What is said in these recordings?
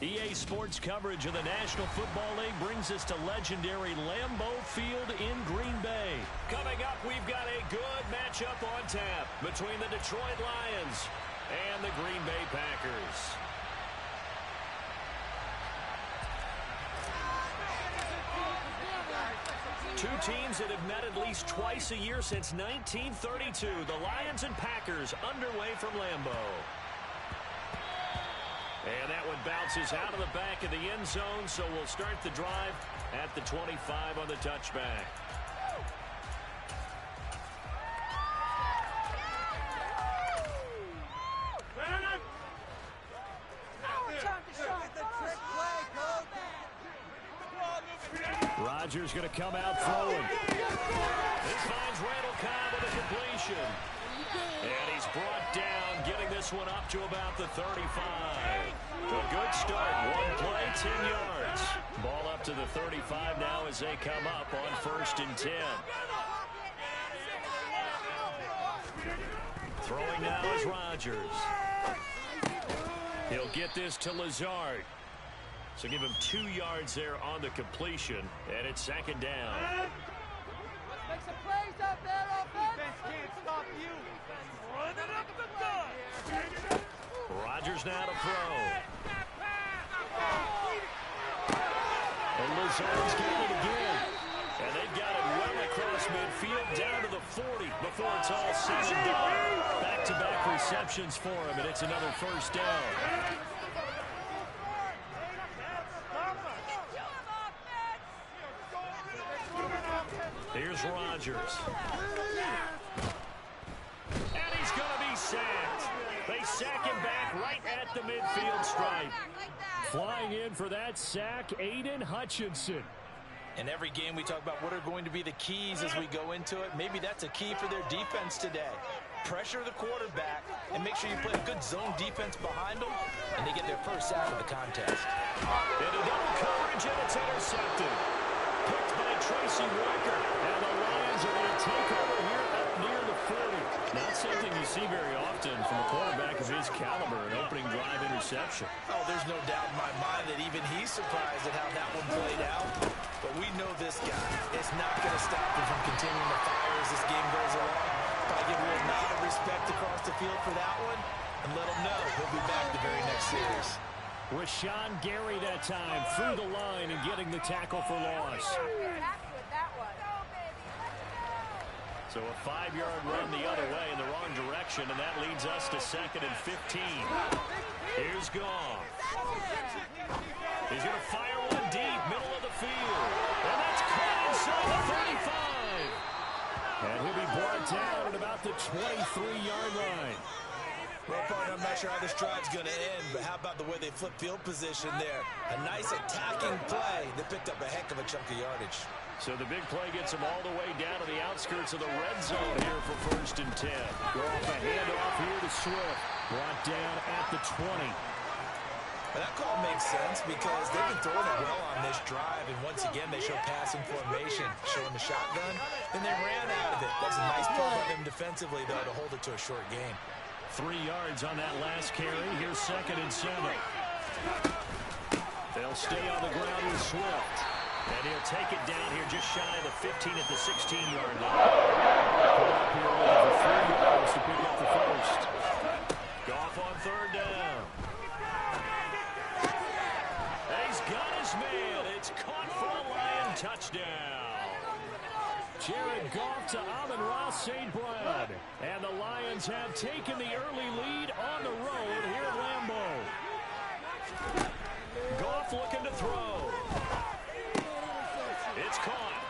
EA Sports coverage of the National Football League brings us to legendary Lambeau Field in Green Bay. Coming up, we've got a good matchup on tap between the Detroit Lions and the Green Bay Packers. Two teams that have met at least twice a year since 1932. The Lions and Packers underway from Lambeau. And that one bounces out of the back of the end zone, so we'll start the drive at the 25 on the touchback. Rodgers going to come out throwing. He finds Randall Cobb with a completion. And he's brought down, getting this one up to about the 35. A good start. One play, 10 yards. Ball up to the 35 now as they come up on 1st and 10. Throwing now is Rodgers. He'll get this to Lazard. So give him 2 yards there on the completion, and it's 2nd down. Let's make some plays out there, offense. Defense can't stop you. Run it up the gut. Rodgers now to throw. And Lazard's got it again. And they've got it well across midfield down to the 40 before it's all said and done. Back-to-back receptions for him, and it's another 1st down. Here's Rodgers. And he's going to be sacked. They sack him back right at the midfield stripe. Flying in for that sack, Aiden Hutchinson. In every game we talk about what are going to be the keys as we go into it. Maybe that's a key for their defense today. Pressure the quarterback and make sure you play a good zone defense behind them, and they get their first sack of the contest. And a double coverage, and it's intercepted. Picked by Tracy Walker. And the Lions are going to take over here up near the 40. Not something you see very often from a quarterback of his caliber, an opening drive interception. Oh, there's no doubt in my mind that even he's surprised at how that one played out. But we know this guy is not going to stop him from continuing to fire as this game goes along. But I give a little nod of respect across the field for that one and let him know he'll be back the very next series. Rashawn Gary that time through the line and getting the tackle for loss. So a 5-yard run the other way in the wrong direction, and that leads us to 2nd and 15. Here's Goff. He's going to fire one deep, middle of the field. And that's caught inside the 35. And he'll be brought down at about the 23-yard line. Well, partner, I'm not sure how this drive's going to end, but how about the way they flip field position there? A nice attacking play that picked up a heck of a chunk of yardage. So the big play gets him all the way down to the outskirts of the red zone here for 1st and 10. Go off a handoff here to Swift. Brought down at the 20. Well, that call makes sense because they've been throwing it well on this drive, and once again they show passing formation, showing the shotgun, and they ran out of it. That's a nice play by them defensively, though, to hold it to a short game. 3 yards on that last carry. Here's 2nd and 7. They'll stay on the ground with Swift. And he'll take it down here just shy of the 15 at the 16-yard line. Put up here over 3 yards to pick up the 1st. Goff on 3rd down. And he's got his man. It's caught for a Lion touchdown. Jared Goff to Amon-Ra St. Brown. And the Lions have taken the early lead on the road here at Lambeau. Goff looking to throw. It's caught.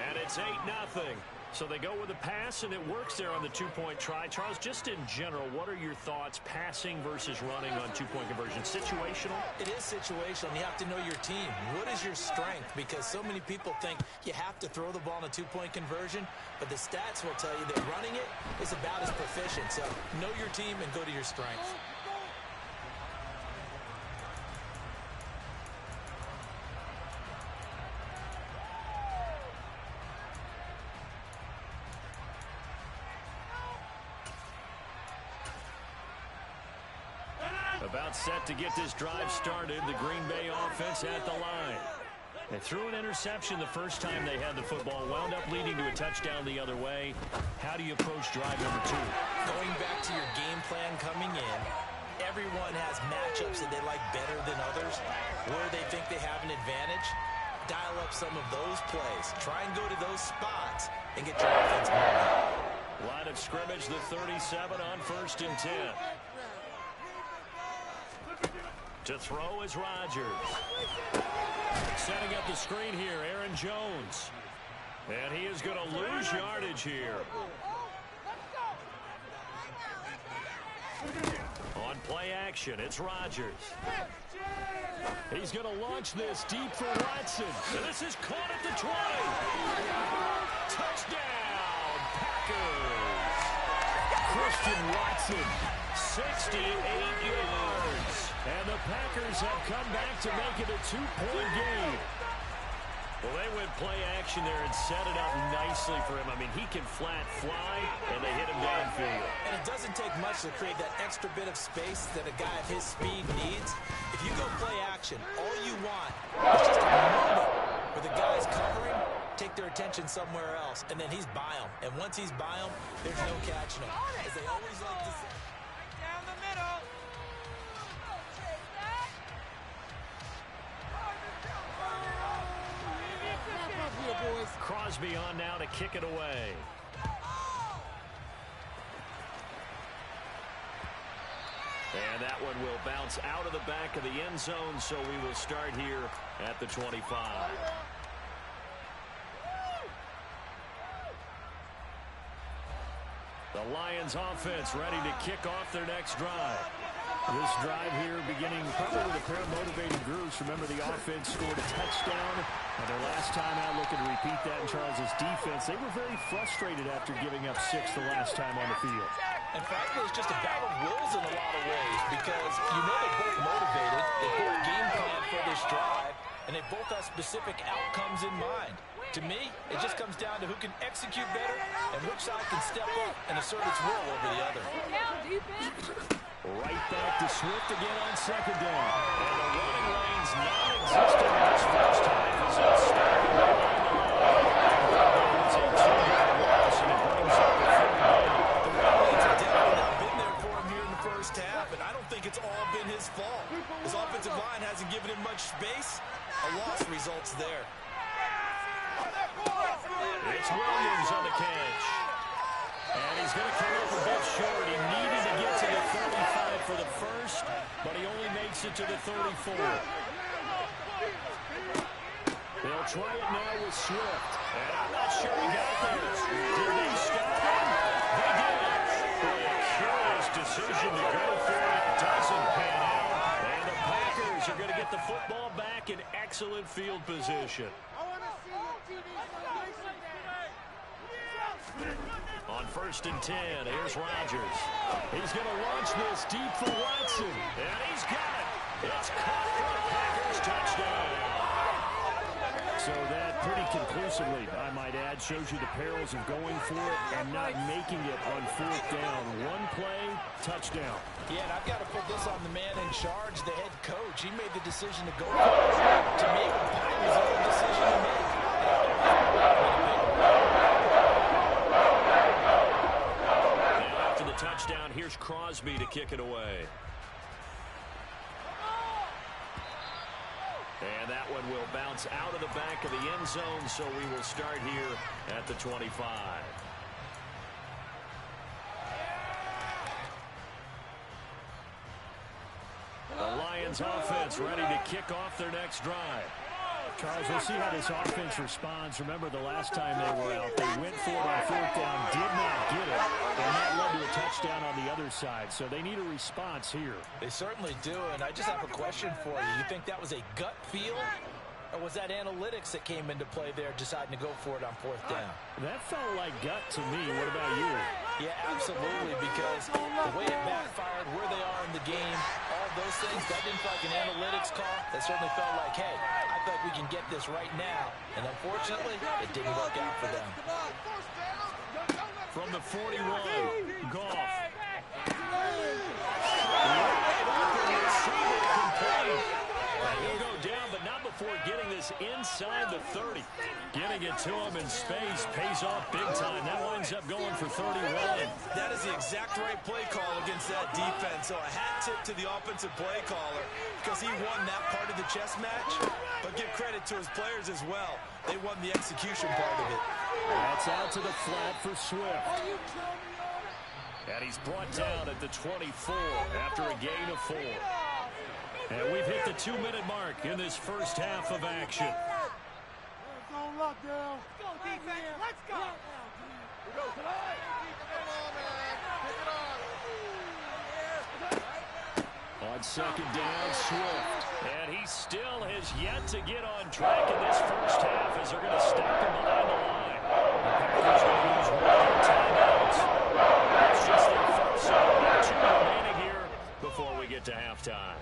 And it's 8-0. So they go with a pass, and it works there on the 2-point try. Charles, just in general, what are your thoughts passing versus running on 2-point conversion? Situational? It is situational. You have to know your team. What is your strength? Because so many people think you have to throw the ball in a 2-point conversion, but the stats will tell you that running it is about as proficient. So know your team and go to your strength. About set to get this drive started, the Green Bay offense at the line. They threw an interception the first time they had the football, wound up leading to a touchdown the other way. How do you approach drive number 2? Going back to your game plan coming in, everyone has matchups that they like better than others, where they think they have an advantage. Dial up some of those plays. Try and go to those spots and get your offense moving. Line of scrimmage, the 37 on 1st and 10. To throw is Rodgers. Setting up the screen here, Aaron Jones. And he is going to lose yardage here. On play action, it's Rodgers. He's going to launch this deep for Watson. And this is caught at the 20. Touchdown, Packers. Christian Watson, 68 yards. And the Packers have come back to make it a 2-point game. Well, they went play action there and set it up nicely for him. I mean, he can flat fly, and they hit him downfield. And it doesn't take much to create that extra bit of space that a guy of his speed needs. If you go play action, all you want is just a moment where the guy's covering, take their attention somewhere else, and then he's by him. And once he's by him, there's no catching him. As they always like to say. Down the middle. Crosby on now to kick it away. And that one will bounce out of the back of the end zone, so we will start here at the 25. The Lions offense ready to kick off their next drive. This drive here beginning probably with a pair of motivated groups. Remember, the offense scored a touchdown. And their last time out, looking to repeat that in Charles's defense. They were very frustrated after giving up 6 the last time on the field. And frankly, it's just a battle of wills in a lot of ways because you know they're both motivated. They both game plan for this drive, and they both have specific outcomes in mind. To me, it just comes down to who can execute better and which side can step up and assert its will over the other. Right back to Swift again on 2nd down. And the running lane's non-existent in this first half as it's started right on the line. It's a 2-yard loss, and it brings up the 3rd down. The running lanes have definitely not been there for him here in the first half, and I don't think it's all been his fault. His offensive line hasn't given him much space. A loss results there. It's Williams on the catch. And he's going to come up a bit short. He needed to get to the 35 for the first, but he only makes it to the 34. They'll try it now with Swift. And I'm not sure he got this. Did they stop him? They did. A curious decision to go for it. Doesn't pan out. And the Packers are going to get the football back in excellent field position. On 1st and 10, here's Rodgers. He's going to launch this deep for Watson. And he's got it. It's caught for the Packers. Touchdown. So that pretty conclusively, I might add, shows you the perils of going for it and not making it on 4th down. One play, touchdown. Yeah, and I've got to put this on the man in charge, the head coach. He made the decision to go for it. To me, it was his own decision to make. Touchdown. Here's Crosby to kick it away. And that one will bounce out of the back of the end zone, so we will start here at the 25. The Lions offense ready to kick off their next drive. Charles, we'll see how this offense responds. Remember, the last time they were out, they went for it on 4th down, did not get it, and that led to a touchdown on the other side. So they need a response here. They certainly do, and I just have a question for you. You think that was a gut feel, or was that analytics that came into play there, deciding to go for it on 4th down? That felt like gut to me. What about you? Yeah, absolutely, because the way it backfired, where they are in the game, all those things, that didn't feel like an analytics call. That certainly felt like, hey, I feel like we can get this right now. And unfortunately, it didn't work out for them. From the 41, Goff. inside the 30. Getting it to him in space pays off big time. That winds up going for 31. That is the exact right play call against that defense. So a hat tip to the offensive play caller because he won that part of the chess match. But give credit to his players as well. They won the execution part of it. That's out to the flat for Swift. And he's brought down at the 24 after a gain of 4. And we've hit the 2-minute mark in this first half of action. Let's go, lockdown. Let's go, defense. Let's go. Come on, man. Pick it up. On second down, Swift. And he still has yet to get on track in this first half as they're going to stop him behind the line. The Packers going to use 1 more timeouts. It's just their first, so 2 remaining here before we get to halftime.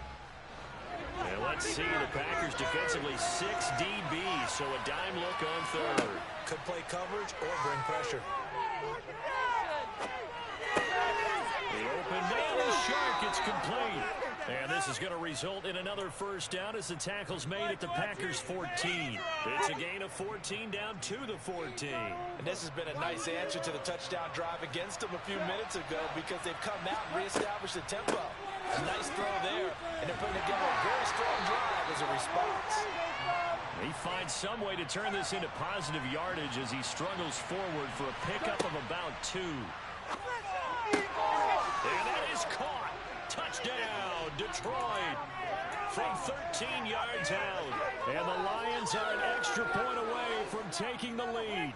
And let's see, the Packers defensively 6 DBs, so a dime look on third. Could play coverage or bring pressure. The open man is sharp. It's complete. And this is going to result in another first down as the tackle's made at the Packers' 14. It's a gain of 14 down to the 14. And this has been a nice answer to the touchdown drive against them a few minutes ago because they've come out and reestablished the tempo. A nice throw there, and they're putting together a very strong drive as a response. He finds some way to turn this into positive yardage as he struggles forward for a pickup of about 2. And that is caught. Touchdown, Detroit. From 13 yards out. And the Lions are an extra point away from taking the lead.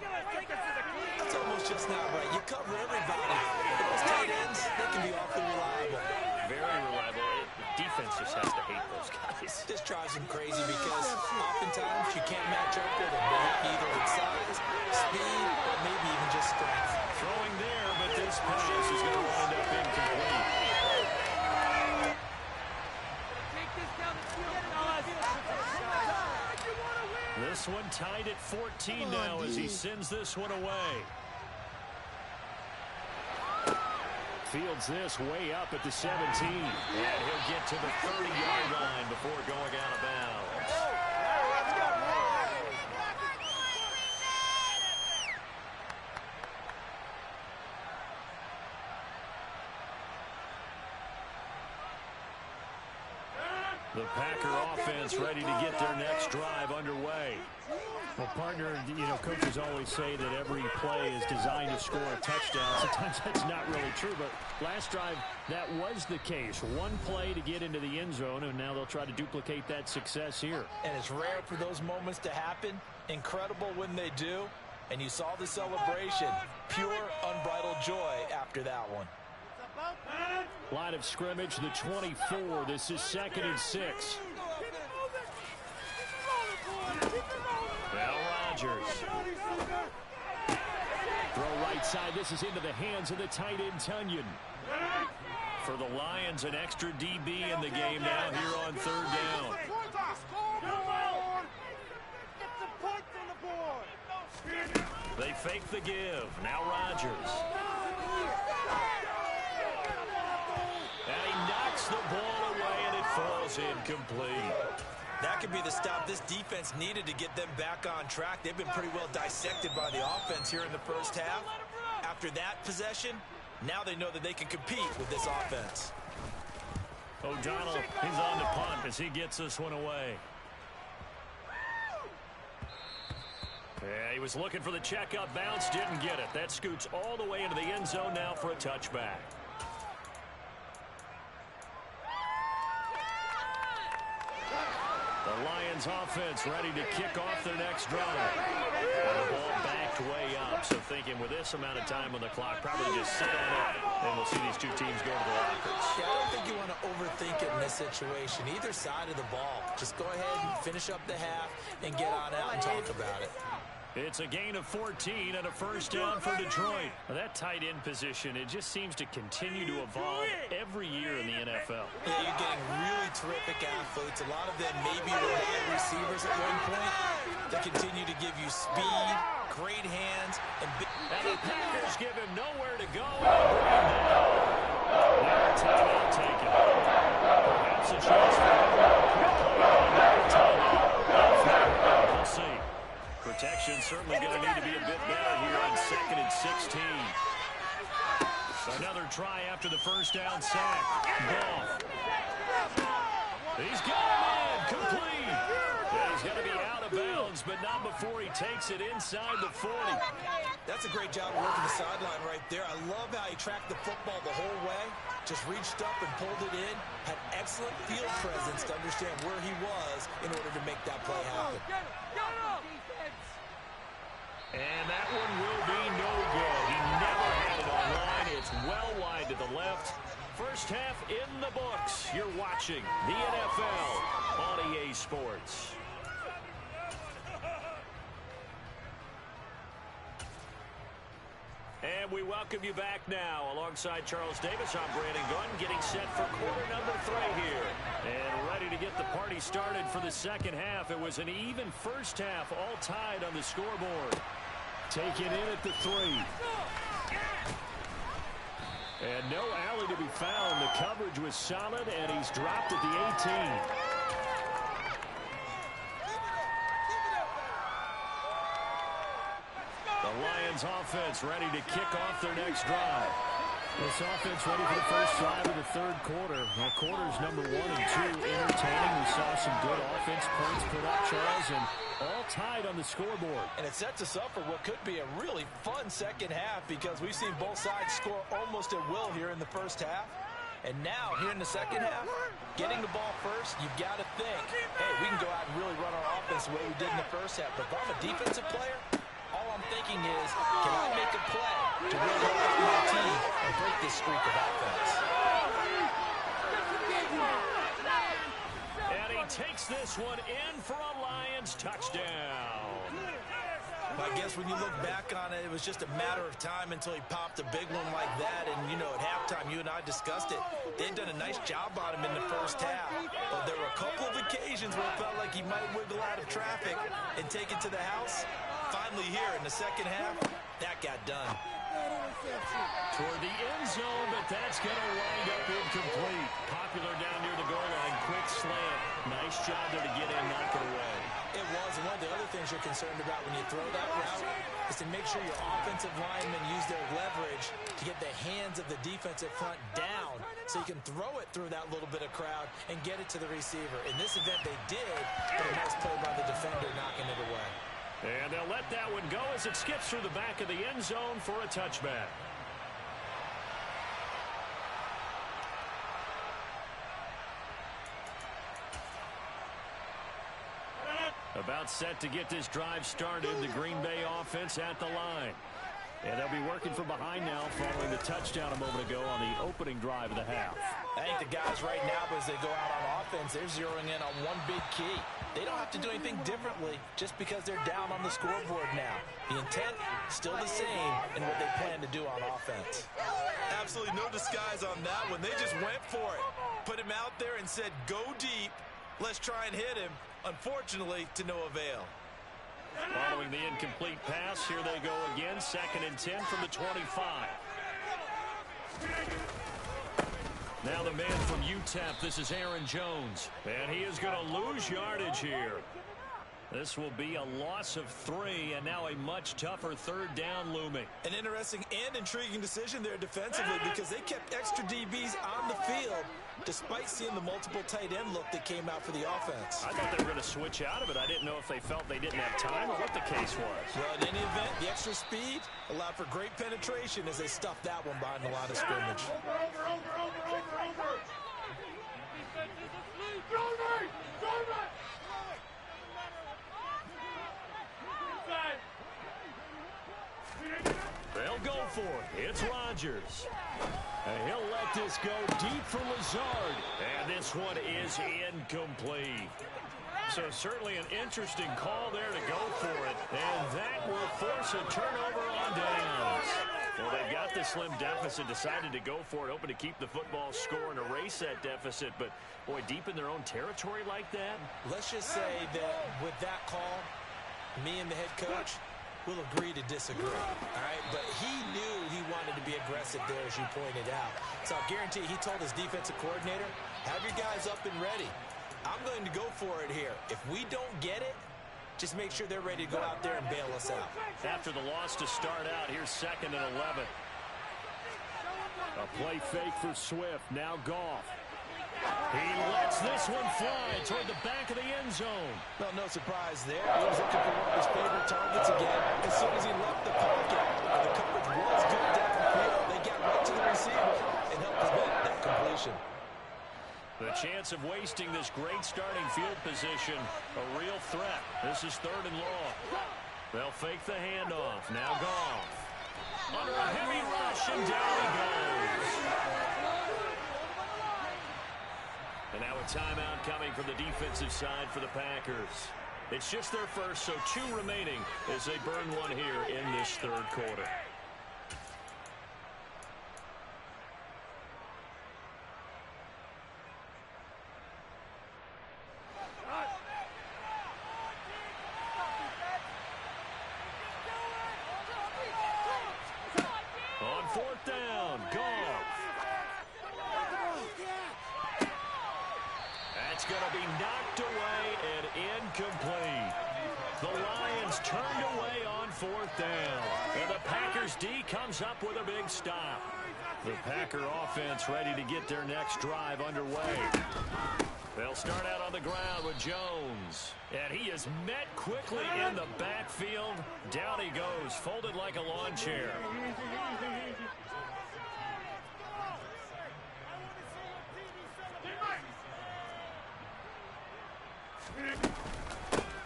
That's almost just not right. You cover everybody. Those tight ends, they can be awfully reliable. Very reliable. Defense just has to hate those guys. This drives them crazy because oftentimes you can't match up with them, either with size, speed, or maybe even just strength. Throwing there, but this pass is going to wind up incomplete. This one tied at 14 now as he sends this one away. Fields this way up at the 17. And he'll get to the 30-yard line before going out of bounds. The Packer offense ready to get their next drive underway. Well, partner, you know, coaches always say that every play is designed to score a touchdown. Sometimes that's not really true, but last drive, that was the case. One play to get into the end zone, and now they'll try to duplicate that success here. And it's rare for those moments to happen. Incredible when they do. And you saw the celebration. Pure, unbridled joy after that one. Line of scrimmage, the 24. This is 2nd and 6. Now Rodgers. Throw right side. This is into the hands of the tight end, Tunyon. For the Lions, an extra DB in the game now here on 3rd down. They fake the give. Now Rodgers. And he knocks the ball away, and it falls incomplete. That could be the stop this defense needed to get them back on track. They've been pretty well dissected by the offense here in the first half. After that possession, now they know that they can compete with this offense. O'Donnell is on to punt as he gets this one away. Yeah, he was looking for the checkup bounce, didn't get it. That scoots all the way into the end zone now for a touchback. The Lions offense ready to kick off their next drive. And the ball backed way up, so thinking with this amount of time on the clock, probably just sit on it, and we'll see these two teams go to the lockers. Yeah, I don't think you want to overthink it in this situation. Either side of the ball. Just go ahead and finish up the half and get on out and talk about it. It's a gain of 14 and a first down for Detroit. That tight end position, it just seems to continue to evolve every year in the NFL. Yeah, you're getting really terrific athletes. A lot of them maybe were wide receivers at one point. They continue to give you speed, great hands, and big... And the Packers give him nowhere to go. Now timeout taken. Perhaps a chance for another timeout. Protection certainly going to need to be a bit better here on 2nd and 16. Another try after the first down sack. Ball. He's got him in. Complete. He's going to be out of bounds, but not before he takes it inside the 40. That's a great job of working the sideline right there. I love how he tracked the football the whole way. Just reached up and pulled it in. Had excellent field presence to understand where he was in order to make that play happen. And that one will be no good. He never had it online. It's well wide to the left. First half in the books. You're watching the NFL on EA Sports. And we welcome you back now. Alongside Charles Davis, I'm Brandon Gunn, getting set for quarter number 3 here. And ready to get the party started for the second half. It was an even first half, all tied on the scoreboard. Taken in at the 3. And no alley to be found. The coverage was solid, and he's dropped at the 18. The Lions offense ready to kick off their next drive. This offense ready for the first drive of the third quarter. Well, quarters number 1 and 2 entertaining. We saw some good offense points put up, Charles, and all tied on the scoreboard. And it sets us up for what could be a really fun second half because we've seen both sides score almost at will here in the first half. And now, here in the second half, getting the ball first, you've got to think, hey, we can go out and really run our offense the way we did in the first half. But if I'm a defensive player, all I'm thinking is, can I make a play to really help my team and break this streak of offense? And he takes this one in for a Lions touchdown. I guess when you look back on it, it was just a matter of time until he popped a big one like that. And, you know, at halftime, you and I discussed it. They'd done a nice job on him in the first half. But there were a couple of occasions where it felt like he might wiggle out of traffic and take it to the house. Finally here in the second half, that got done. Toward the end zone, but that's going to wind up incomplete. Popular down near the goal line. Quick slant. Nice job there to get in, knock it away. It was, and one of the other things you're concerned about when you throw that route is to make sure your offensive linemen use their leverage to get the hands of the defensive front down so you can throw it through that little bit of crowd and get it to the receiver. In this event, they did, but a nice play by the defender knocking it away. And they'll let that one go as it skips through the back of the end zone for a touchback. About set to get this drive started, the Green Bay offense at the line. And they'll be working from behind now following the touchdown a moment ago on the opening drive of the half. I think the guys right now, as they go out on offense, they're zeroing in on one big key. They don't have to do anything differently just because they're down on the scoreboard now. The intent, still the same in what they plan to do on offense. Absolutely no disguise on that one. They just went for it. Put him out there and said, go deep. Let's try and hit him. Unfortunately, to no avail. Following the incomplete pass, here they go again. 2nd and 10 from the 25. Now the man from UTEP, this is Aaron Jones. And he is going to lose yardage here. This will be a loss of 3, and now a much tougher third down looming. An interesting and intriguing decision there defensively because they kept extra DBs on the field despite seeing the multiple tight end look that came out for the offense. I thought they were going to switch out of it. I didn't know if they felt they didn't have time or what the case was. Well, in any event, the extra speed allowed for great penetration as they stuffed that one behind the line of scrimmage. They'll go for it. It's Rodgers. And he'll let this go deep for Lazard. And this one is incomplete. So certainly an interesting call there to go for it. And that will force a turnover on downs. Well, they've got the slim deficit, decided to go for it, hoping to keep the football score and erase that deficit. But, boy, deep in their own territory like that. Let's just say that with that call, me and the head coach will agree to disagree, all right? But he knew he wanted to be aggressive there, as you pointed out. So I guarantee he told his defensive coordinator, have your guys up and ready. I'm going to go for it here. If we don't get it, just make sure they're ready to go out there and bail us out. After the loss to start out, here's 2nd and 11. A play fake for Swift. Now Goff. He lets this one fly toward the back of the end zone. Well, no surprise there. He was looking for one of his favorite targets again as soon as he left the pocket. The coverage was good down the field. They got right to the receiver and helped prevent that completion. The chance of wasting this great starting field position, a real threat. This is 3rd and long. They'll fake the handoff. Now Goff. Under a heavy rush, and down he goes. And now a timeout coming from the defensive side for the Packers. It's just their first, so 2 remaining as they burn one here in this 3rd quarter. On 4th down, Goff. That's going to be knocked away and incomplete. The Lions turned away on 4th down. And the Packers D comes up with a big stop. The Packer offense ready to get their next drive underway. They'll start out on the ground with Jones. And he is met quickly in the backfield. Down he goes, folded like a lawn chair.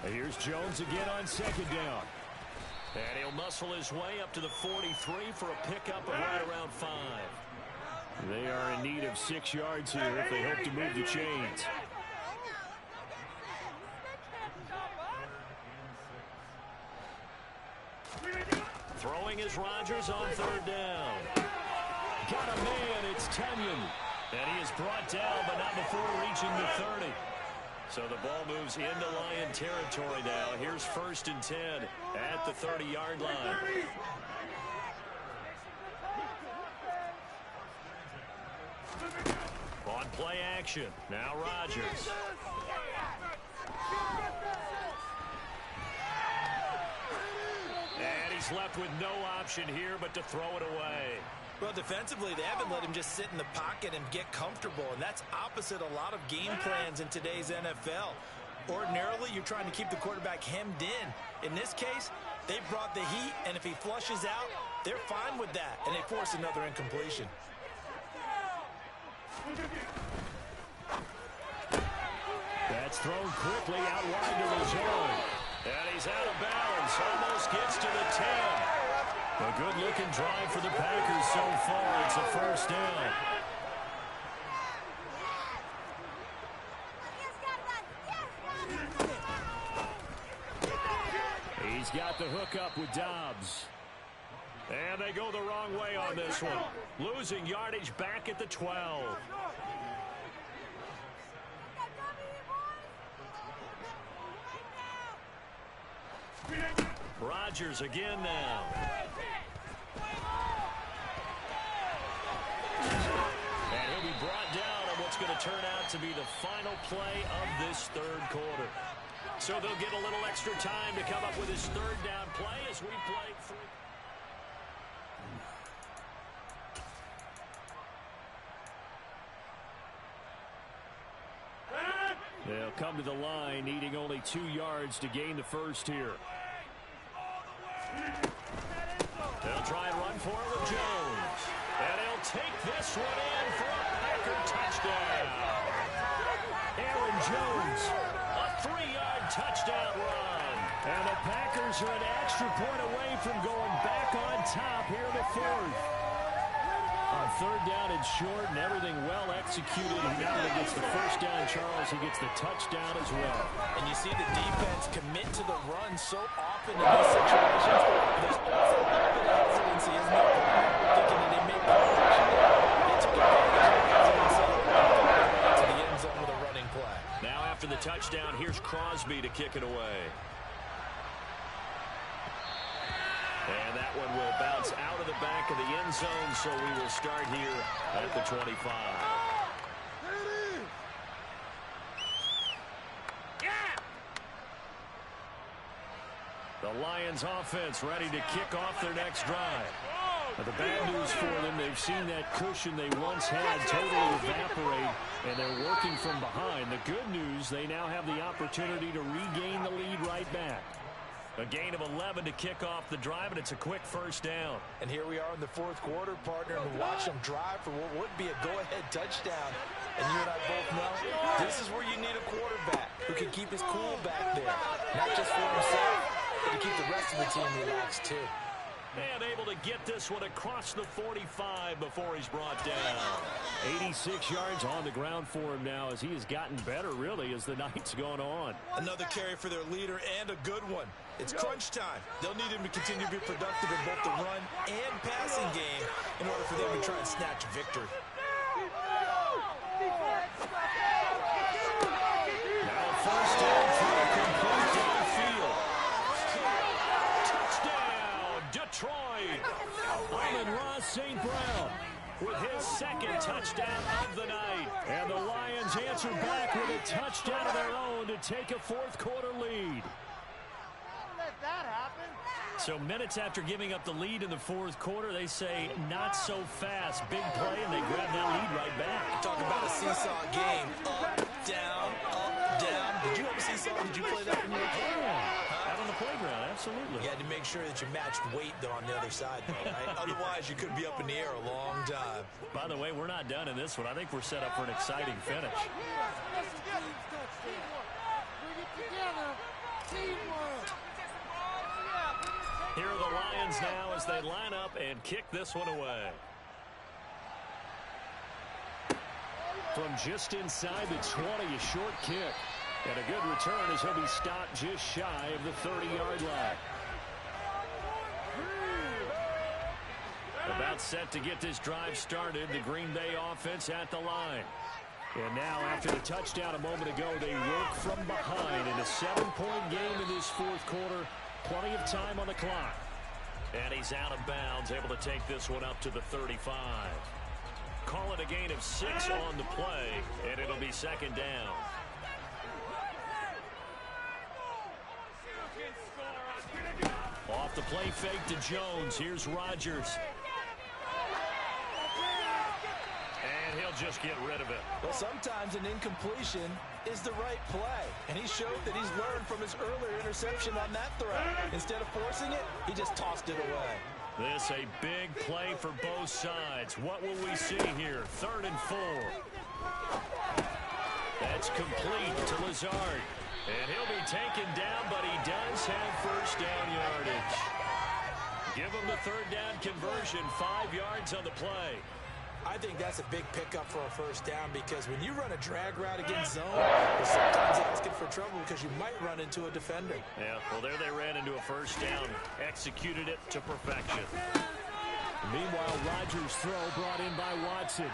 Here's Jones again on 2nd down. And he'll muscle his way up to the 43 for a pickup of right around 5. They are in need of 6 yards here if they hope to move the chains. Throwing is Rodgers on 3rd down. Got a man, it's Tunyon. And he is brought down, but not before reaching the 30. So the ball moves into Lion territory now. Here's 1st and 10 at the 30-yard line. On play action, now Rodgers. And he's left with no option here but to throw it away. Well, defensively, they haven't let him just sit in the pocket and get comfortable, and that's opposite a lot of game plans in today's NFL. Ordinarily, you're trying to keep the quarterback hemmed in. In this case, they brought the heat, and if he flushes out, they're fine with that, and they force another incompletion. That's thrown quickly out wide to the zone. And he's out of bounds, almost gets to the 10. A good-looking drive for the Packers so far. It's a 1st down. He's got the hookup with Dobbs. And they go the wrong way on this one. Losing yardage back at the 12. Rodgers again now. And he'll be brought down on what's going to turn out to be the final play of this 3rd quarter. So they'll get a little extra time to come up with his 3rd down play as we play through. They'll come to the line, needing only 2 yards to gain the 1st here. They'll try and run for it with Jones. And he'll take this one in for a Packer touchdown. Aaron Jones, a 3-yard touchdown run. And the Packers are an extra point away from going back on top here in the 4th. On 3rd down and short, and everything well executed. He not only gets the 1st down, Charles, he gets the touchdown as well. And you see the defense commit to the run so often in these situations. There's also a little bit of hesitancy, isn't there? Thinking that they make the action. They took advantage of the hesitancy to the end zone with a running play. Now after the touchdown, here's Crosby to kick it away. And that one will bounce out of the back of the end zone, so we will start here at the 25. The Lions offense ready to kick off their next drive. But the bad news for them, they've seen that cushion they once had totally evaporate, and they're working from behind. The good news, they now have the opportunity to regain the lead right back. A gain of 11 to kick off the drive, and it's a quick first down. And here we are in the fourth quarter, partner, and watch them drive for what would be a go-ahead touchdown. And you and I both know this is where you need a quarterback who can keep his cool back there. Not just for himself, but to keep the rest of the team relaxed, too. And able to get this one across the 45 before he's brought down. 86 yards on the ground for him now as he has gotten better, really, as the night's gone on. Another carry for their leader and a good one. It's crunch time. They'll need him to continue to be productive in both the run and passing game in order for them to try and snatch victory. Now first down for a complete downfield. Touchdown, Detroit. Amon-Ra St. Brown with his second touchdown of the night. And the Lions answer back with a touchdown of their own to take a fourth quarter lead. That happened. So minutes after giving up the lead in the fourth quarter, they say not so fast. Big play, and they grab that lead right back. Talk about a seesaw game. Up, down, up, down. Did you have a seesaw? Did you play that when you were a kid? Yeah, out on the playground, absolutely. You had to make sure that you matched weight, though, on the other side, though, right? Otherwise, you could be up in the air a long time. By the way, we're not done in this one. I think we're set up for an exciting finish. Bring it together. Teamwork. Here are the Lions now as they line up and kick this one away. From just inside the 20, a short kick. And a good return as he'll be stopped just shy of the 30-yard line. About set to get this drive started, the Green Bay offense at the line. And now, after the touchdown a moment ago, they work from behind in a 7-point game in this fourth quarter. Plenty of time on the clock. And he's out of bounds, able to take this one up to the 35. Call it a gain of 6 on the play, and it'll be second down. Off the play fake to Jones. Here's Rodgers. And he'll just get rid of it. Well, sometimes an incompletion is the right play. And he showed that he's learned from his earlier interception on that throw. Instead of forcing it, he just tossed it away. This a big play for both sides. What will we see here? 3rd and 4. That's complete to Lazard. And he'll be taken down, but he does have first down yardage. Give him the 3rd down conversion, 5 yards on the play. I think that's a big pickup for a first down because when you run a drag route against zone, you're sometimes asking for trouble because you might run into a defender. Yeah, well, there they ran into a first down. Executed it to perfection. Meanwhile, Rodgers' throw brought in by Watson.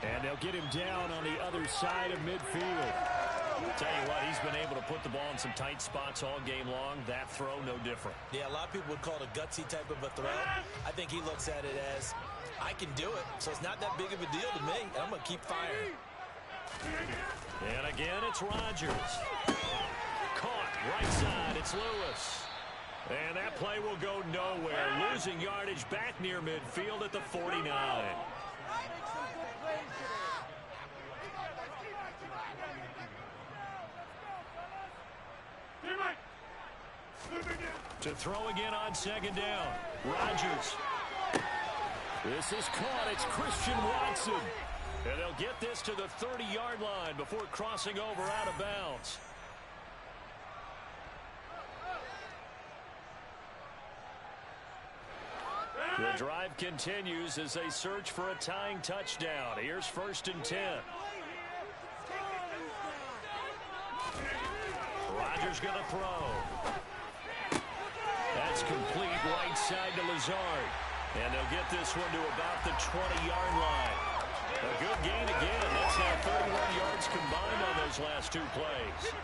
And they'll get him down on the other side of midfield. Tell you what, he's been able to put the ball in some tight spots all game long. That throw, no different. Yeah, a lot of people would call it a gutsy type of a throw. I think he looks at it as, I can do it, so it's not that big of a deal to me. I'm going to keep firing. And again, it's Rodgers. Caught, right side, it's Lewis. And that play will go nowhere. Losing yardage back near midfield at the 49. To throw again on second down. Rodgers. This is caught. It's Christian Watson. And they'll get this to the 30-yard line before crossing over out of bounds. The drive continues as they search for a tying touchdown. Here's 1st and 10. Rodgers going to throw. That's complete right side to Lazard. And they'll get this one to about the 20-yard line. A good gain again. That's now 31 yards combined on those last 2 plays.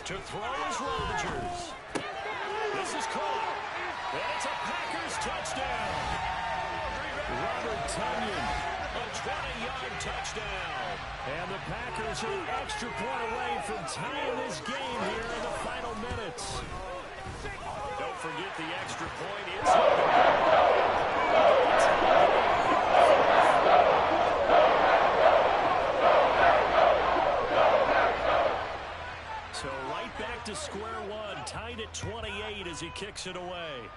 To throw is Rodgers. This is caught. And it's a Packers touchdown. Robert Tonyan, a 20-yard touchdown. And the Packers are an extra point away from tying this game here in the final minutes. Don't forget the extra point. It's so right back to square one, tied at 28 as he kicks it away.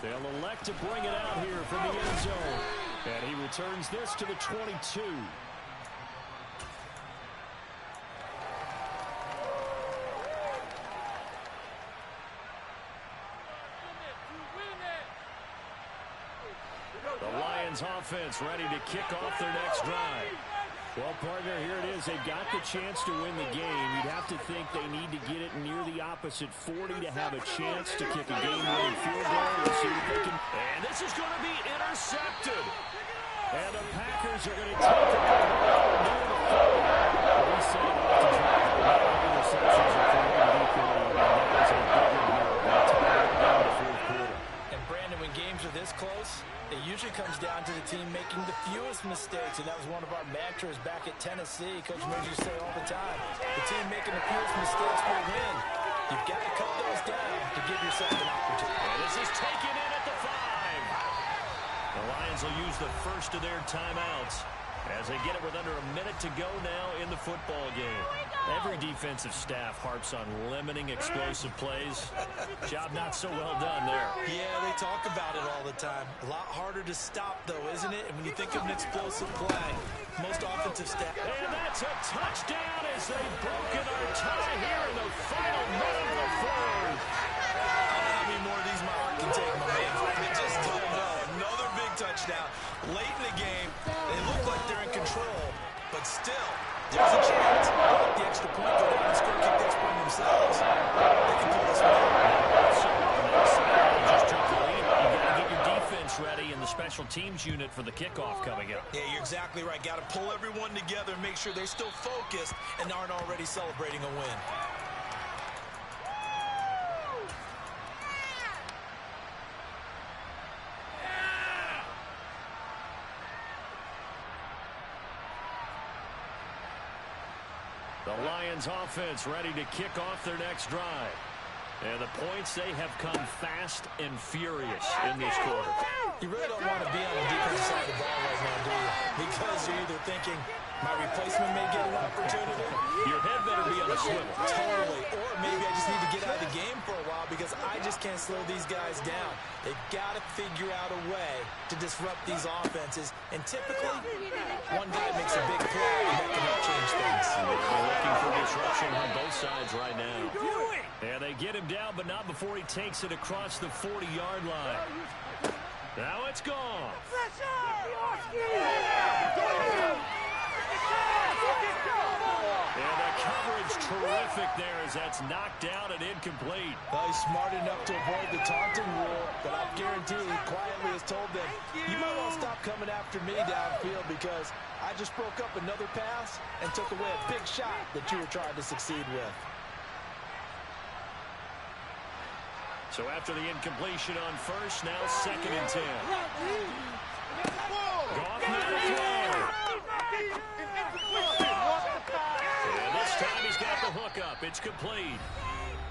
They'll elect to bring it out here from the end zone. And he returns this to the 22. The Lions offense ready to kick off their next drive. Well, partner, here it is. They've got the chance to win the game. You'd have to think they need to get it near the opposite 40 to have a chance to kick a game-winning field goal. We'll see what they can. And this is going to be intercepted. And the Packers are going to take it near the 40. We say off to drive, but not interceptions are created equally. And that was a big one here. They tied it down the fourth quarter. And Brandon, when games are this close, it usually comes down to the team making the fewest mistakes, and that was one of our mantras back at Tennessee. Coach Murphy used to say all the time, the team making the fewest mistakes will win. You've got to cut those down to give yourself an opportunity. And this is taken in at the 5. The Lions will use the first of their timeouts as they get it with under a minute to go now in the football game. Every defensive staff harps on limiting explosive plays. Job not so well done there. Yeah, they talk about it all the time. A lot harder to stop, though, isn't it? And when you think of an explosive play, most offensive staff. And that's a touchdown as they've broken our tie here in the final minute of the fourth. I don't know how many more of these my heart can take, my man. I just don't know. Another big touchdown. Late in the game, they look like they're in control, but still, there's a chance. The extra point, go down and score, kick the extra point themselves. They can pull this one out. So on that side, just took the lead. You got to get your defense ready and the special teams unit for the kickoff coming up. Yeah, you're exactly right. Got to pull everyone together and make sure they're still focused and aren't already celebrating a win. The Lions offense ready to kick off their next drive. And the points, they have come fast and furious in this quarter. You really don't want to be on the defensive side of the ball right now, do you? Because you're either thinking, my replacement may get an opportunity. Your head better be on a swivel. Totally. Or maybe I just need to get out of the game for a while because I just can't slow these guys down. They've got to figure out a way to disrupt these offenses. And typically, one guy makes a big play and that can help change things. They're looking for disruption on both sides right now. And they get him down, but not before he takes it across the 40-yard line. Now it's gone. And the coverage terrific there as that's knocked down and incomplete. Well, he's smart enough to avoid the taunting rule, but I guarantee he quietly has told them, you might want to stop coming after me downfield because I just broke up another pass and took away a big shot that you were trying to succeed with. So after the incompletion on first, now 2nd and 10. Goff now to throw. And this time he's got the hook up. It's complete.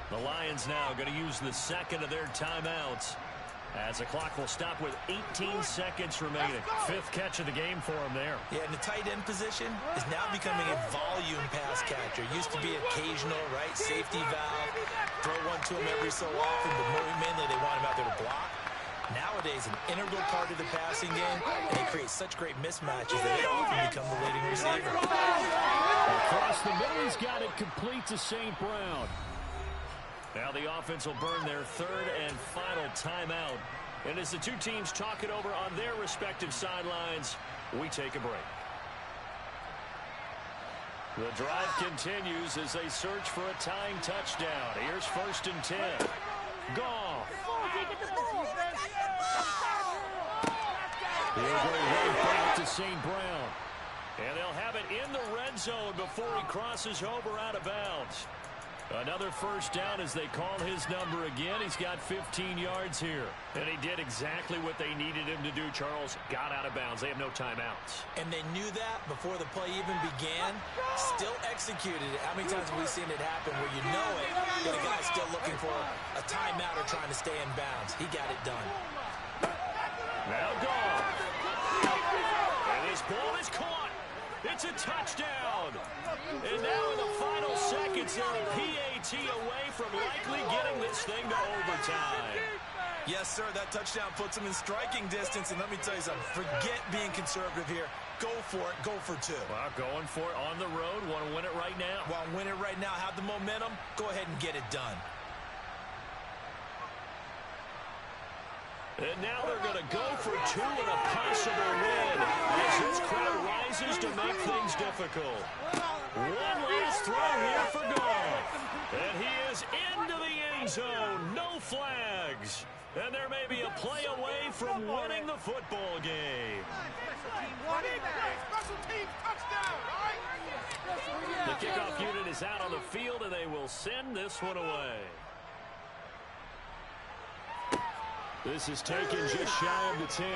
The Lions now going to use the second of their timeouts as the clock will stop with 18 seconds remaining. 5th catch of the game for him there. Yeah, and the tight end position is now becoming a volume pass catcher. Used to be occasional, right? Safety valve. Throw one to him every so often, but more mainly they want him out there to block. Nowadays, an integral part of the passing game, and he creates such great mismatches that they often become the leading receiver. Across the middle, he's got it complete to St. Brown. Now the offense will burn their 3rd and final timeout. And as the two teams talk it over on their respective sidelines, we take a break. The drive continues as they search for a tying touchdown. Here's 1st and 10. Goff. He'll go right back to St. Brown. And they'll have it in the red zone before he crosses over out of bounds. Another first down as they call his number again. He's got 15 yards here. And he did exactly what they needed him to do, Charles. Got out of bounds. They have no timeouts. And they knew that before the play even began. Still executed it. How many times have we seen it happen where you know it, but the guy's still looking for a timeout or trying to stay in bounds? He got it done. Now gone. And this ball is caught. It's a touchdown. And now in the final seconds, they're a PAT away from likely getting this thing to overtime. Yes, sir, that touchdown puts them in striking distance. And let me tell you something, forget being conservative here. Go for it, go for two. Well, going for it on the road. Want to win it right now. Want to win it right now, have the momentum, go ahead and get it done. And now they're going to go for two and a possible win as this crowd rises to make things difficult. One last throw here for Goff. And he is into the end zone. No flags. And there may be a play away from winning the football game. Special teams touchdown, all right? The kickoff unit is out on the field, and they will send this one away. This is taken just shy of the 10.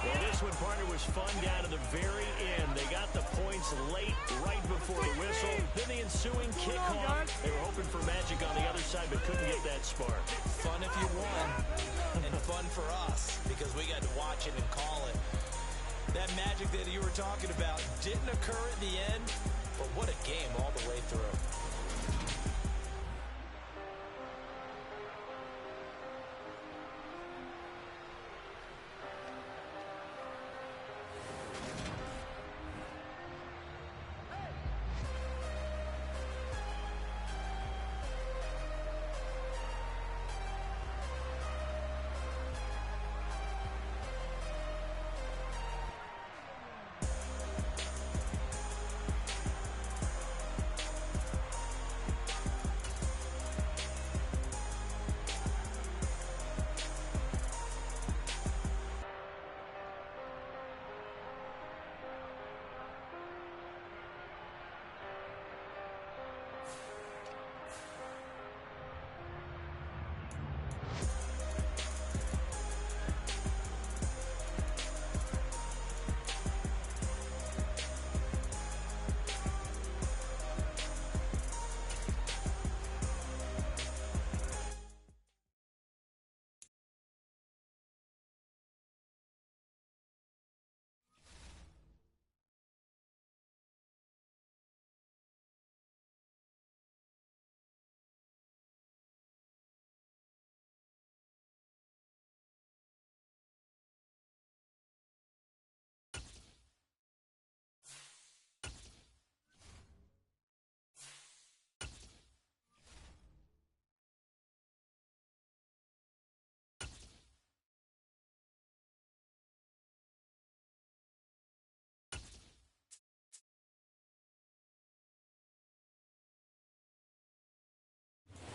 Well, this one, partner, was fun down to the very end. They got the points late, right before the whistle. Then the ensuing kickoff. They were hoping for magic on the other side, but couldn't get that spark. Fun if you won, and fun for us, because we got to watch it and call it. That magic that you were talking about didn't occur at the end, but what a game all the way through.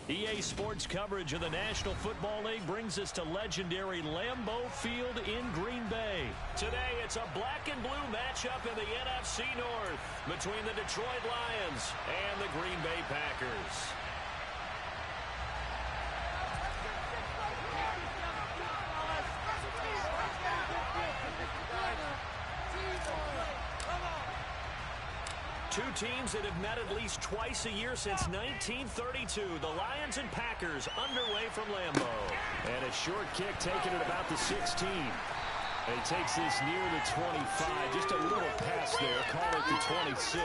EA Sports coverage of the National Football League brings us to legendary Lambeau Field in Green Bay. Today, it's a black and blue matchup in the NFC North between the Detroit Lions and the Green Bay Packers. Two teams that have met at least twice a year since 1932. The Lions and Packers underway from Lambeau. And a short kick taken at about the 16. And he takes this near the 25. Just a little pass there. Call it the 26.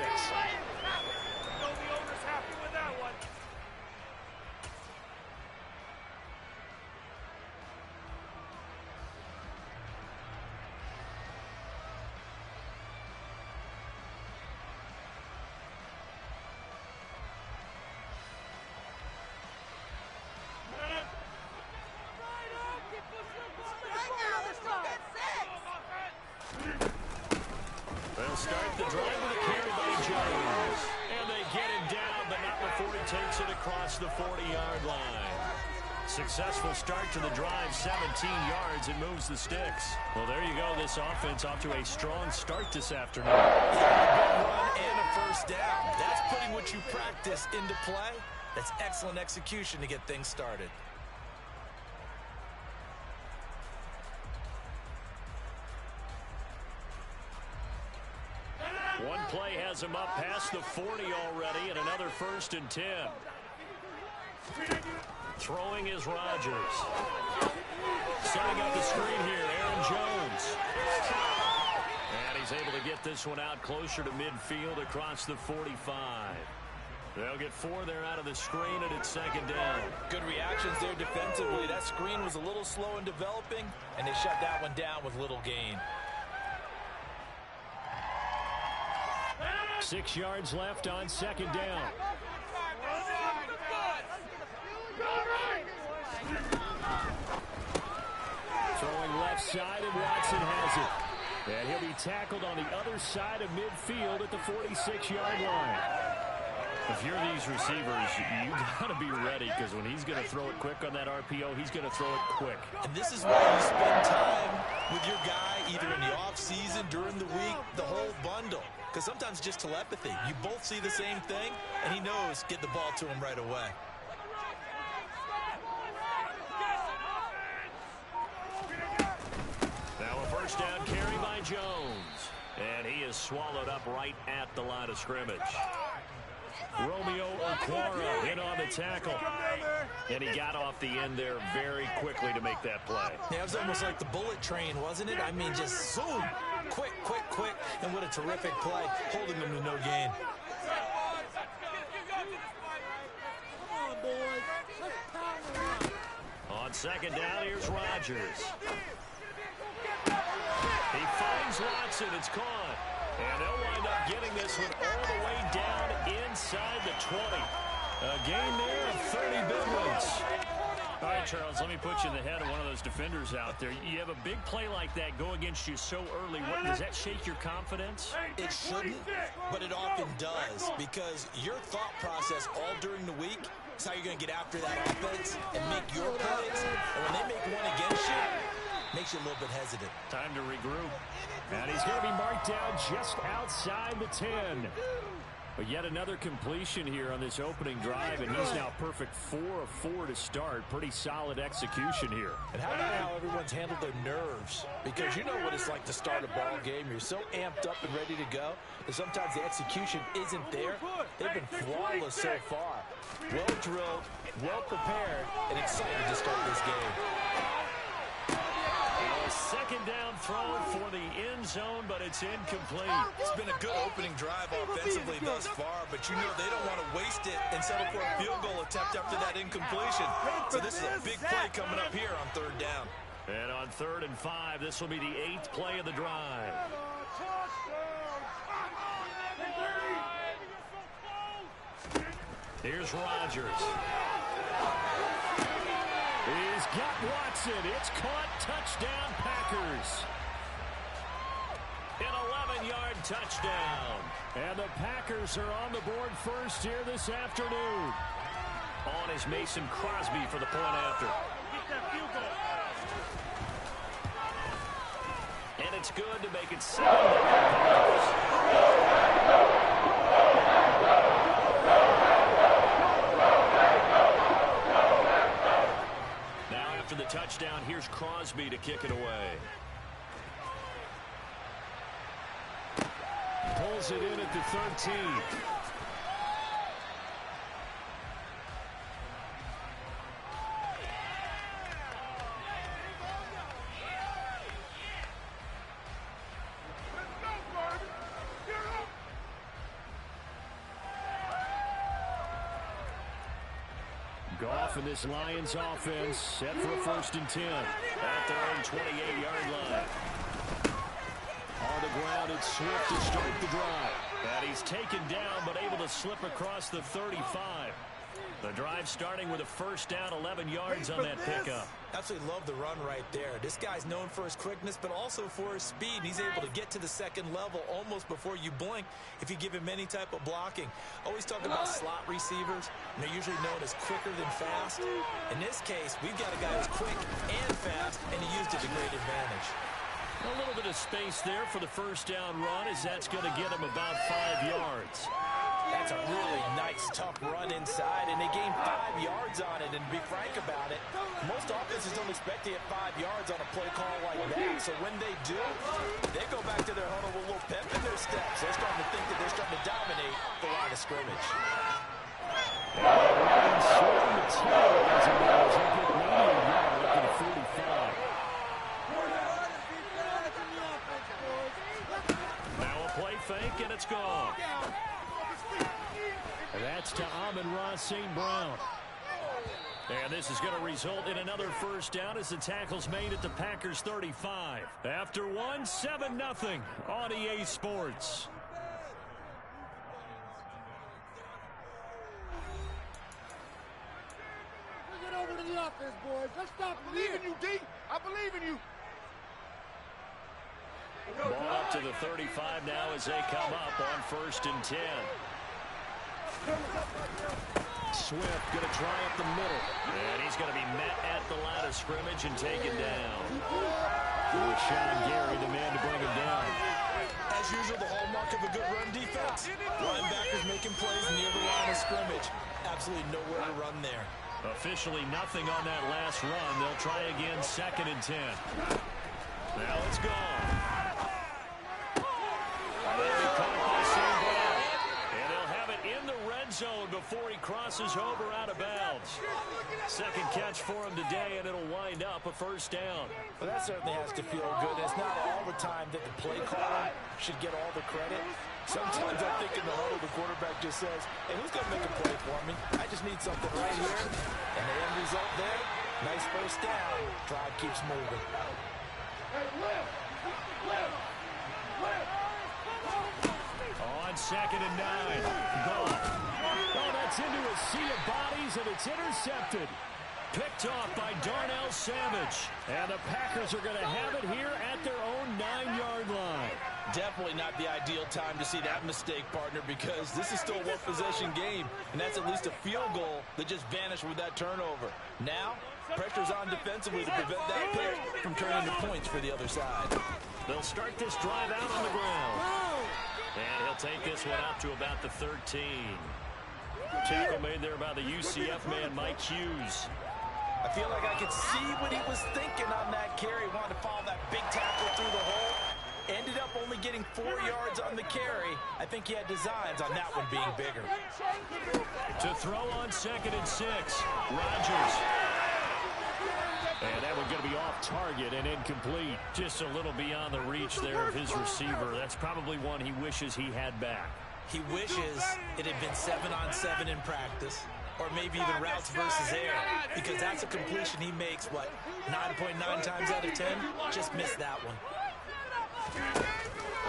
Start the drive with a carry by Jones. And they get him down, but not before he takes it across the 40-yard line. successful start to the drive, 17 yards, and moves the sticks. Well, there you go. This offense off to a strong start this afternoon. Yeah, a big run and a first down. That's putting what you practice into play. That's excellent execution to get things started. One play has him up past the 40 already, and another 1st and 10. Throwing is Rodgers. Setting up the screen here, Aaron Jones. And he's able to get this one out closer to midfield across the 45. They'll get 4 there out of the screen, and it's 2nd down. Good reactions there defensively. That screen was a little slow in developing, and they shut that one down with little gain. 6 yards left on 2nd down. Throwing left side, and Watson has it. And he'll be tackled on the other side of midfield at the 46-yard line. If you're these receivers, you got to be ready, because when he's going to throw it quick on that RPO, he's going to throw it quick. And this is why you spend time with your guy, either in the offseason, during the week, the whole bundle. Because sometimes it's just telepathy. You both see the same thing, and he knows get the ball to him right away. Now a 1st down carry by Jones. And he is swallowed up right at the line of scrimmage. Romeo Okwara in on the tackle. And he got off the end there very quickly to make that play. Yeah, it was almost like the bullet train, wasn't it? I mean, just zoom. Quick, quick, quick. And what a terrific play, holding him to no gain. On 2nd down, here's Rodgers. He finds Watson. It's caught. And they'll wind up getting this one all the way down inside the 20. A gain there of 30 big ones. All right, Charles, let me put you in the head of one of those defenders out there. You have a big play like that go against you so early. Does that shake your confidence? It shouldn't, but it often does, because your thought process all during the week is how you're going to get after that offense and make your plays. And when they make one against you, makes you a little bit hesitant. Time to regroup. And he's going to be marked down just outside the 10. But yet another completion here on this opening drive, and he's now perfect 4 of 4 to start. Pretty solid execution here. And how about how everyone's handled their nerves? Because you know what it's like to start a ball game. You're so amped up and ready to go, and sometimes the execution isn't there. They've been flawless so far. Well drilled, well prepared, and excited to start this game. A 2nd down throw for the end zone, but it's incomplete. It's been a good opening drive offensively thus far, but you know they don't want to waste it and settle for a field goal attempt after that incompletion. So this is a big play coming up here on 3rd down. And on 3rd and 5, this will be the 8th play of the drive. Here's Rodgers. He's got Watson. It's caught. Touchdown, Packers. An 11-yard touchdown. And the Packers are on the board first here this afternoon. On is Mason Crosby for the point after. Get that field goal. And it's good to make it 7. After the touchdown, here's Crosby to kick it away. Pulls it in at the 13. Goff and this Lions offense set for a 1st and 10 at their own 28-yard line. On the ground, it's Swift to start the drive. And he's taken down, but able to slip across the 35. The drive starting with a first down, 11 yards on that pickup. Absolutely love the run right there. This guy's known for his quickness, but also for his speed. He's able to get to the second level almost before you blink if you give him any type of blocking. Always talk about slot receivers, and they're usually known as quicker than fast. In this case, we've got a guy who's quick and fast, and he used it to great advantage. A little bit of space there for the first down run, as that's going to get him about 5 yards. That's a really nice, tough run inside, and they gained 5 yards on it. And to be frank about it, most offenses don't expect to get 5 yards on a play call like that. So when they do, they go back to their huddle with a little pep in their steps. They're starting to think that they're starting to dominate the line of scrimmage. Now a play fake, and it's gone. That's to Amon-Ra St. Brown. And this is going to result in another first down as the tackle's made at the Packers 35. After one, 7-0 on EA Sports. Bring it over to the offense, boys. Let's stop him here. I believe in you, D. I believe in you. Ball up to the 35 now as they come up on 1st and 10. Swift going to try up the middle. And he's going to be met at the line of scrimmage and taken down. Sean Gary, the man to bring him down. As usual, the hallmark of a good run defense. Linebackers making plays near the line of scrimmage. Absolutely nowhere to run there. Officially nothing on that last run. They'll try again, 2nd and 10. Now it's gone. And they'll have it in the red zone before he crosses over out of bounds. Second catch for him today, and it'll wind up a first down. Well, that certainly has to feel good. It's not all the time that the play caller should get all the credit. Sometimes I think in the huddle, the quarterback just says, hey, who's going to make a play for me? I just need something right here. And the end result there, nice first down. Drive keeps moving. On 2nd and 9. Gone. Oh, that's into a sea of bodies, and it's intercepted. Picked off by Darnell Savage. And the Packers are going to have it here at their own 9-yard line. Definitely not the ideal time to see that mistake, partner, because this is still a one-possession game, and that's at least a field goal that just vanished with that turnover. Now, pressure's on defensively to prevent that pick from turning to points for the other side. They'll start this drive out on the ground. And he'll take this one out to about the 13. Tackle made there by the UCF man, Mike Hughes. I feel like I could see what he was thinking on that carry. Wanted to follow that big tackle through the hole. Ended up only getting 4 yards on the carry. I think he had designs on that one being bigger. To throw on 2nd and 6, Rodgers. And that one's going to be off target and incomplete. Just a little beyond the reach there of his receiver. That's probably one he wishes he had back. He wishes it had been 7-on-7 in practice, or maybe even routes versus air, because that's a completion he makes, 9.9 times out of 10? Just missed that one.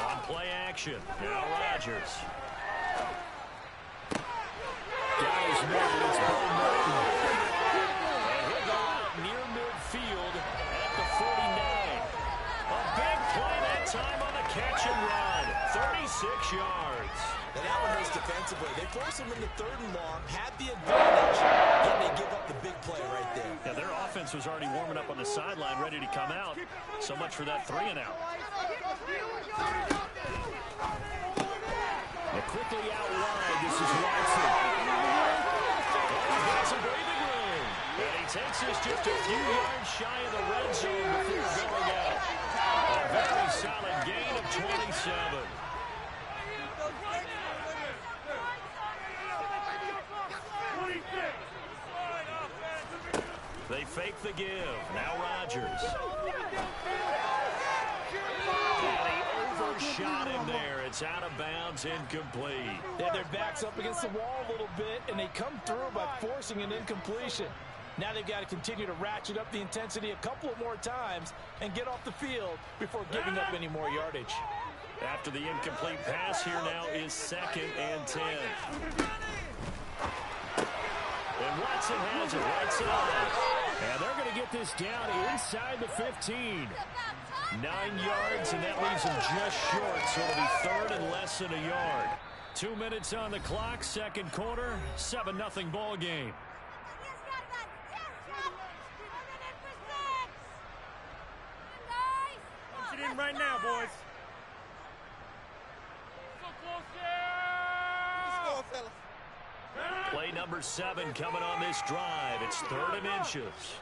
On play action, now Rodgers. Got his man, it's Bo Martin. And he'll go out near midfield at the 49. A big play that time on the catch and run. 36 yards. And that one hurts defensively. They force him into 3rd and long, had the advantage, then they give up the big play right there. Yeah, their offense was already warming up on the sideline, ready to come out. So much for that 3-and-out. Quickly out wide, this is Watson. He's got some breathing room. And he takes this just a few yards shy of the red zone before going out. A very solid gain of 27. They fake the give. Now Rodgers. Shot him there. It's out of bounds, incomplete. Yeah, their back's up against the wall a little bit, and they come through by forcing an incompletion. Now they've got to continue to ratchet up the intensity a couple of more times and get off the field before giving up any more yardage. After the incomplete pass, here now is 2nd and 10. Watson has it right side. And they're going to get this down inside the 15. 9 yards, and that leaves them just short, so it'll be third and less than a yard. 2 minutes on the clock, second quarter, 7-0 ball game. Punch it in right now, boys. So close here. Play number 7 coming on this drive. It's third and inches.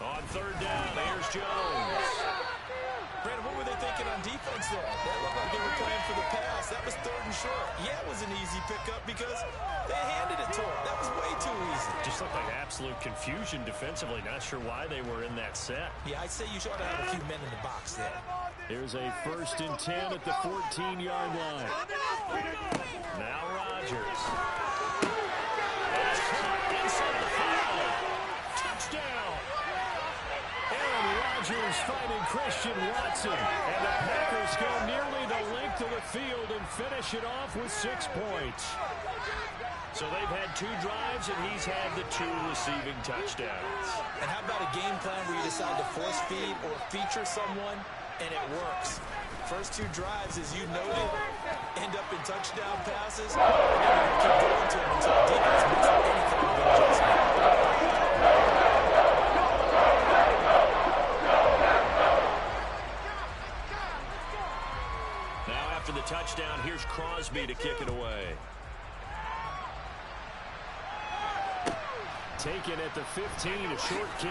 On third down, here's Jones. Brandon, what were they thinking on defense there? That looked like they were playing for the pass. That was third and short. Yeah, it was an easy pickup because they handed it to him. That was way too easy. Just looked like absolute confusion defensively. Not sure why they were in that set. Yeah, I'd say you should have a few men in the box there. Here's a 1st and 10 at the 14-yard line. Now Rodgers. Inside the 5. Touchdown. Aaron Rodgers fighting Christian Watson. And the Packers go nearly the length of the field and finish it off with 6 points. So they've had 2 drives, and he's had the 2 receiving touchdowns. And how about a game plan where you decide to force feed or feature someone, and it works? First 2 drives, as you noted, end up in touchdown passes. And you keep going to them until the defense makes any kind of adjustment. Now after the touchdown, here's Crosby to kick it away. Taken at the 15, a short kick.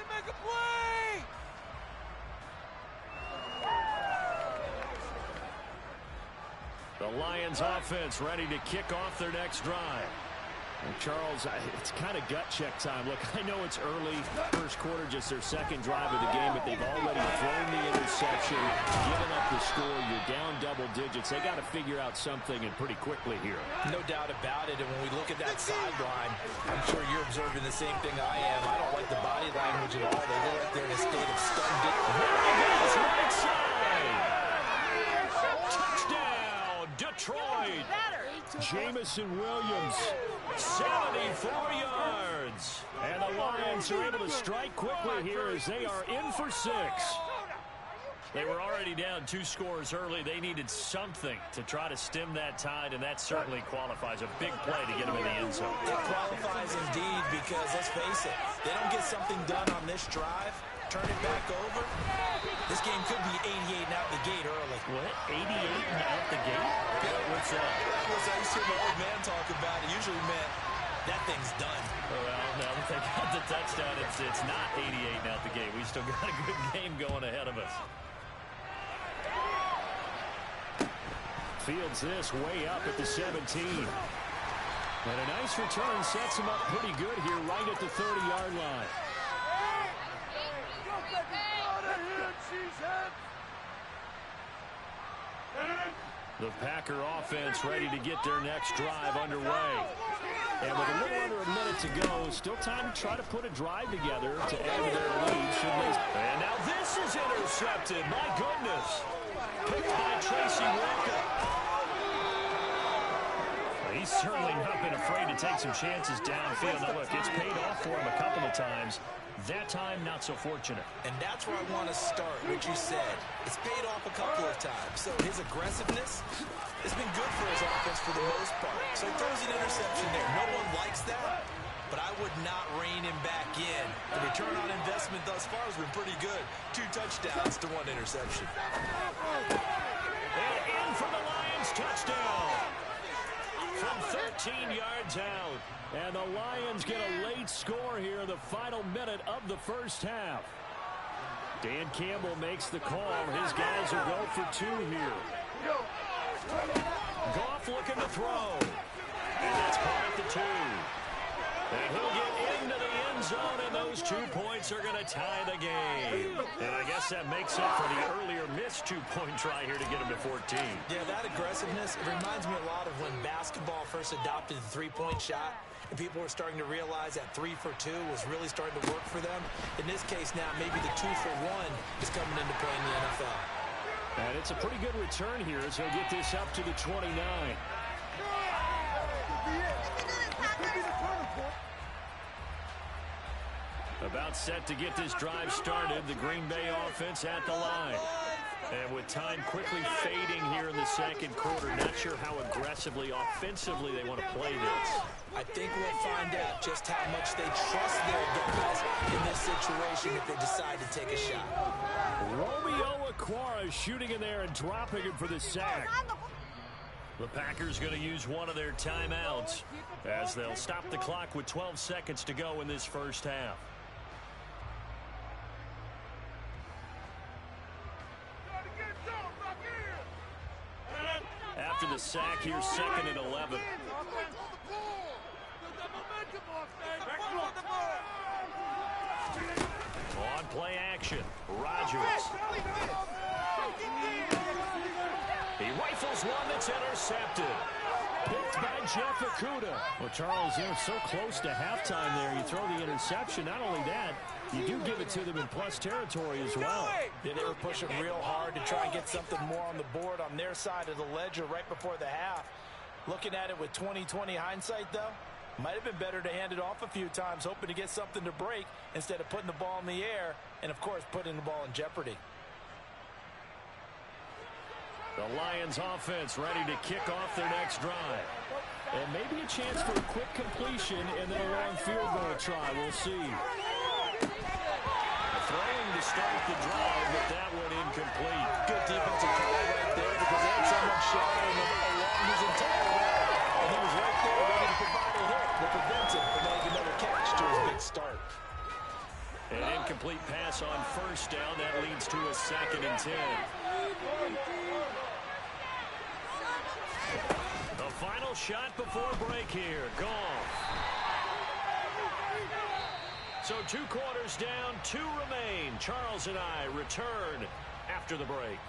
Make a play! The Lions offense ready to kick off their next drive. And Charles, it's kind of gut check time. Look, I know it's early, first quarter, just their second drive of the game, but they've already thrown the interception, given up the score. You're down double digits. They got to figure out something, and pretty quickly here. No doubt about it. And when we look at that sideline, I'm sure you're observing the same thing I am. I don't like the body language at all. They look like they're in a state of stunned. Right side. Touchdown, Detroit. Jamison Williams, 74 yards. And the Lions are able to strike quickly here as they are in for 6. They were already down 2 scores early. They needed something to try to stem that tide, and that certainly qualifies. A big play to get them in the end zone. It qualifies indeed because, let's face it, they don't get something done on this drive, turn it back over, this game could be 88 and out the gate early. What? 88 and out the gate? What's that? I used to hear my old man talk about it. Usually meant that thing's done. Well, now that they got the touchdown, it's not 88 and out the gate. We still got a good game going ahead of us. Fields this way up at the 17. And a nice return sets him up pretty good here right at the 30-yard line. The Packer offense ready to get their next drive underway. And with a little under a minute to go, still time to try to put a drive together to add to their lead. And now this is intercepted. My goodness. Picked by Tracy Walker. He's certainly not been afraid to take some chances downfield. Now, look, it's paid off for him a couple of times. That time, not so fortunate. And that's where I want to start, what you said. It's paid off a couple of times. So his aggressiveness has been good for his offense for the most part. So he throws an interception there. No one likes that, but I would not rein him back in. The return on investment thus far has been pretty good. 2 touchdowns to 1 interception. And in for the Lions, touchdown. From 13 yards out. And the Lions get a late score here in the final minute of the first half. Dan Campbell makes the call. His guys will go for 2 here. Goff looking to throw. And that's caught at the 2. And he'll get into the end end zone, and those 2 points are going to tie the game. And I guess that makes up for the earlier missed two-point try here to get him to 14. Yeah, that aggressiveness, it reminds me a lot of when basketball first adopted the three-point shot, and people were starting to realize that 3 for 2 was really starting to work for them. In this case now, maybe the 2 for 1 is coming into play in the NFL. And it's a pretty good return here as he'll get this up to the 29. About set to get this drive started, the Green Bay offense at the line. And with time quickly fading here in the second quarter, not sure how aggressively, offensively they want to play this. I think we'll find out just how much they trust their guys in this situation if they decide to take a shot. Romeo Okwara shooting in there and dropping him for the sack. The Packers going to use one of their timeouts as they'll stop the clock with 12 seconds to go in this first half. After the sack, here's 2nd and 11. On play action, Rodgers. He rifles one that's intercepted. Picked by Jeff Okudah. Well, Charles, they're so close to halftime there. You throw the interception. Not only that, you do give it to them in plus territory as well. Yeah, they were pushing real hard to try and get something more on the board on their side of the ledger right before the half. Looking at it with 20/20 hindsight, though, might have been better to hand it off a few times, hoping to get something to break instead of putting the ball in the air and, of course, putting the ball in jeopardy. The Lions offense ready to kick off their next drive. And maybe a chance for a quick completion and then a long field goal try. We'll see. Throwing to start the drive, but that one incomplete. Good defensive call right there because they had someone shadowing him along his entire route. And he was right there ready to provide a hit to prevent him from making another catch to his big start. An incomplete pass on first down. That leads to a 2nd and 10. The final shot before break here. Gone. So 2 quarters down, 2 remain. Charles and I return after the break.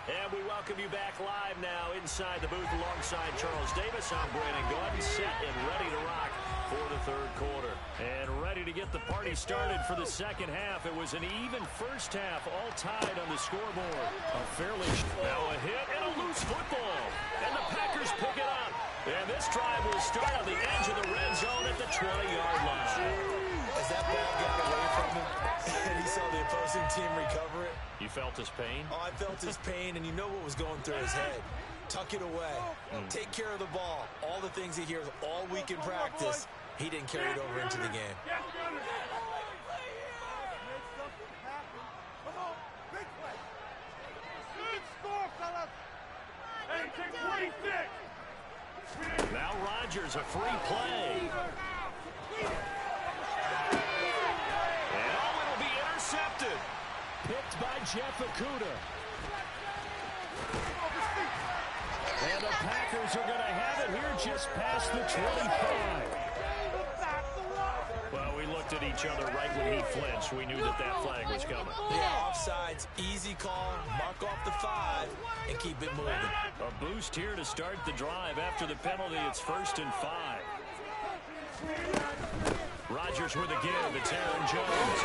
And we welcome you back live now inside the booth alongside Charles Davis. I'm Brandon Gaudin, set and ready to rock for the third quarter. And ready to get the party started for the second half. It was an even first half, all tied on the scoreboard. Now a hit and a loose football. And the Packers pick it up. And this drive will start on the edge of the red zone at the 20-yard line. As that ball got away from him and he saw the opposing team recover it. You felt his pain? Oh, I felt his pain, and you know what was going through his head. Tuck it away. Take care of the ball. All the things he hears all week in practice, he didn't carry it over into the game. Now Rodgers, a free play. And oh, it'll be intercepted. Picked by Jeff Okudah. And the Packers are going to have it here just past the 25. Well, we looked at each other right when he flinched. We knew that flag was coming. Yeah, offsides, easy call, mark off the 5, and keep it moving. A boost here to start the drive. After the penalty, it's 1st and 5. Rodgers with a give. It's Aaron Jones.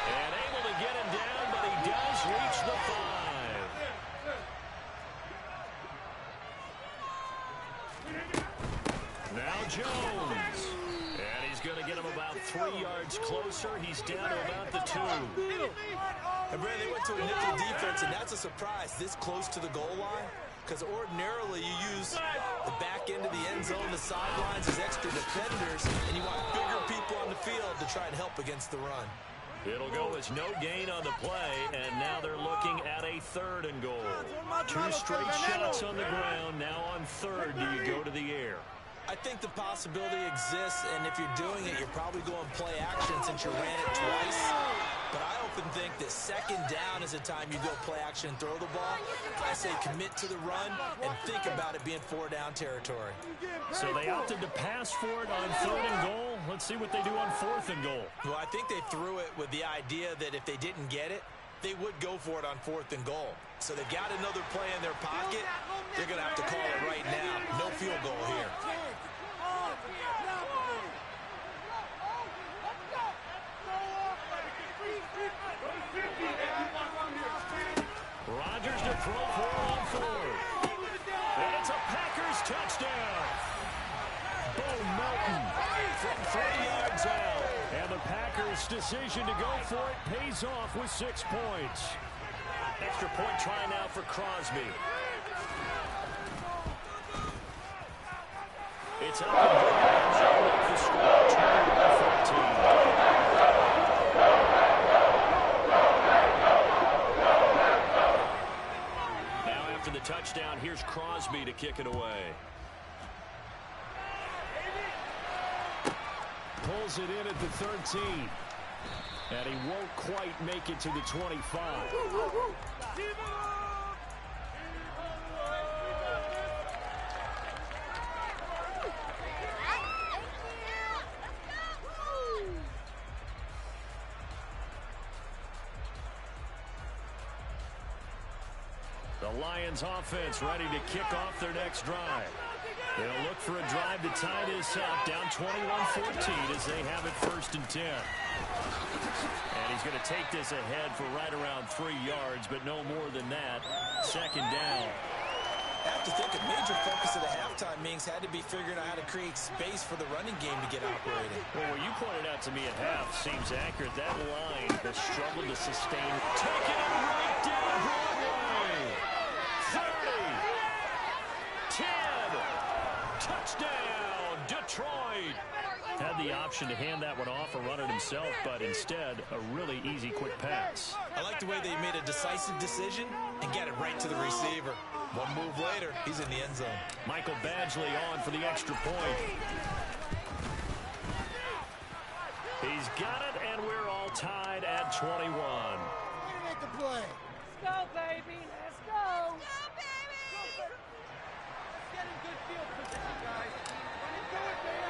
And able to get him down, but he does reach the 5. Now Jones. And he's going to get him about 3 yards closer. He's down to about the 2. And Brad, they went to a nickel defense, and that's a surprise this close to the goal line. Because ordinarily you use the back end of the end zone, the sidelines as extra defenders, and you want bigger people on the field to try and help against the run. It'll go as no gain on the play, and now they're looking at a 3rd and goal. 2 straight shots on the ground. Now on 3rd, do you go to the air? I think the possibility exists, and if you're doing it, you're probably going play action since you ran it twice. But I often think that 2nd down is a time you go play action and throw the ball. I say commit to the run and think about it being 4-down territory. So they opted to pass for it on 3rd and goal. Let's see what they do on 4th and goal. Well, I think they threw it with the idea that if they didn't get it, they would go for it on 4th and goal. So they got another play in their pocket. They're going to have to call it right now. No field goal here. Rodgers to throw for it on 4th. And it's a Packers touchdown. Bo Melton from 30 yards out. And the Packers' decision to go for it pays off with 6 points. Extra point try now for Crosby. It's up and good. The score 21-14. Now after the touchdown, here's Crosby to kick it away. Pulls it in at the 13. And he won't quite make it to the 25. The Lions offense ready to kick off their next drive. They'll look for a drive to tie this up, down 21-14 as they have it 1st and 10. And he's going to take this ahead for right around 3 yards, but no more than that. 2nd down. I have to think a major focus of the halftime meetings had to be figuring out how to create space for the running game to get operating. Well, what you pointed out to me at half seems accurate. That line has struggled to sustain. Taking it right down Broadway. 30. 10. Touchdown, Detroit. Had the option to hand that one off or run it himself, but instead, a really easy, quick pass. I like the way they made a decisive decision and got it right to the receiver. One move later, he's in the end zone. Michael Badgley on for the extra point. He's got it, and we're all tied at 21. Make the play. Let's go, baby. Let's go. Let's go, baby. Let's get in good field position, guys. Run into it, baby.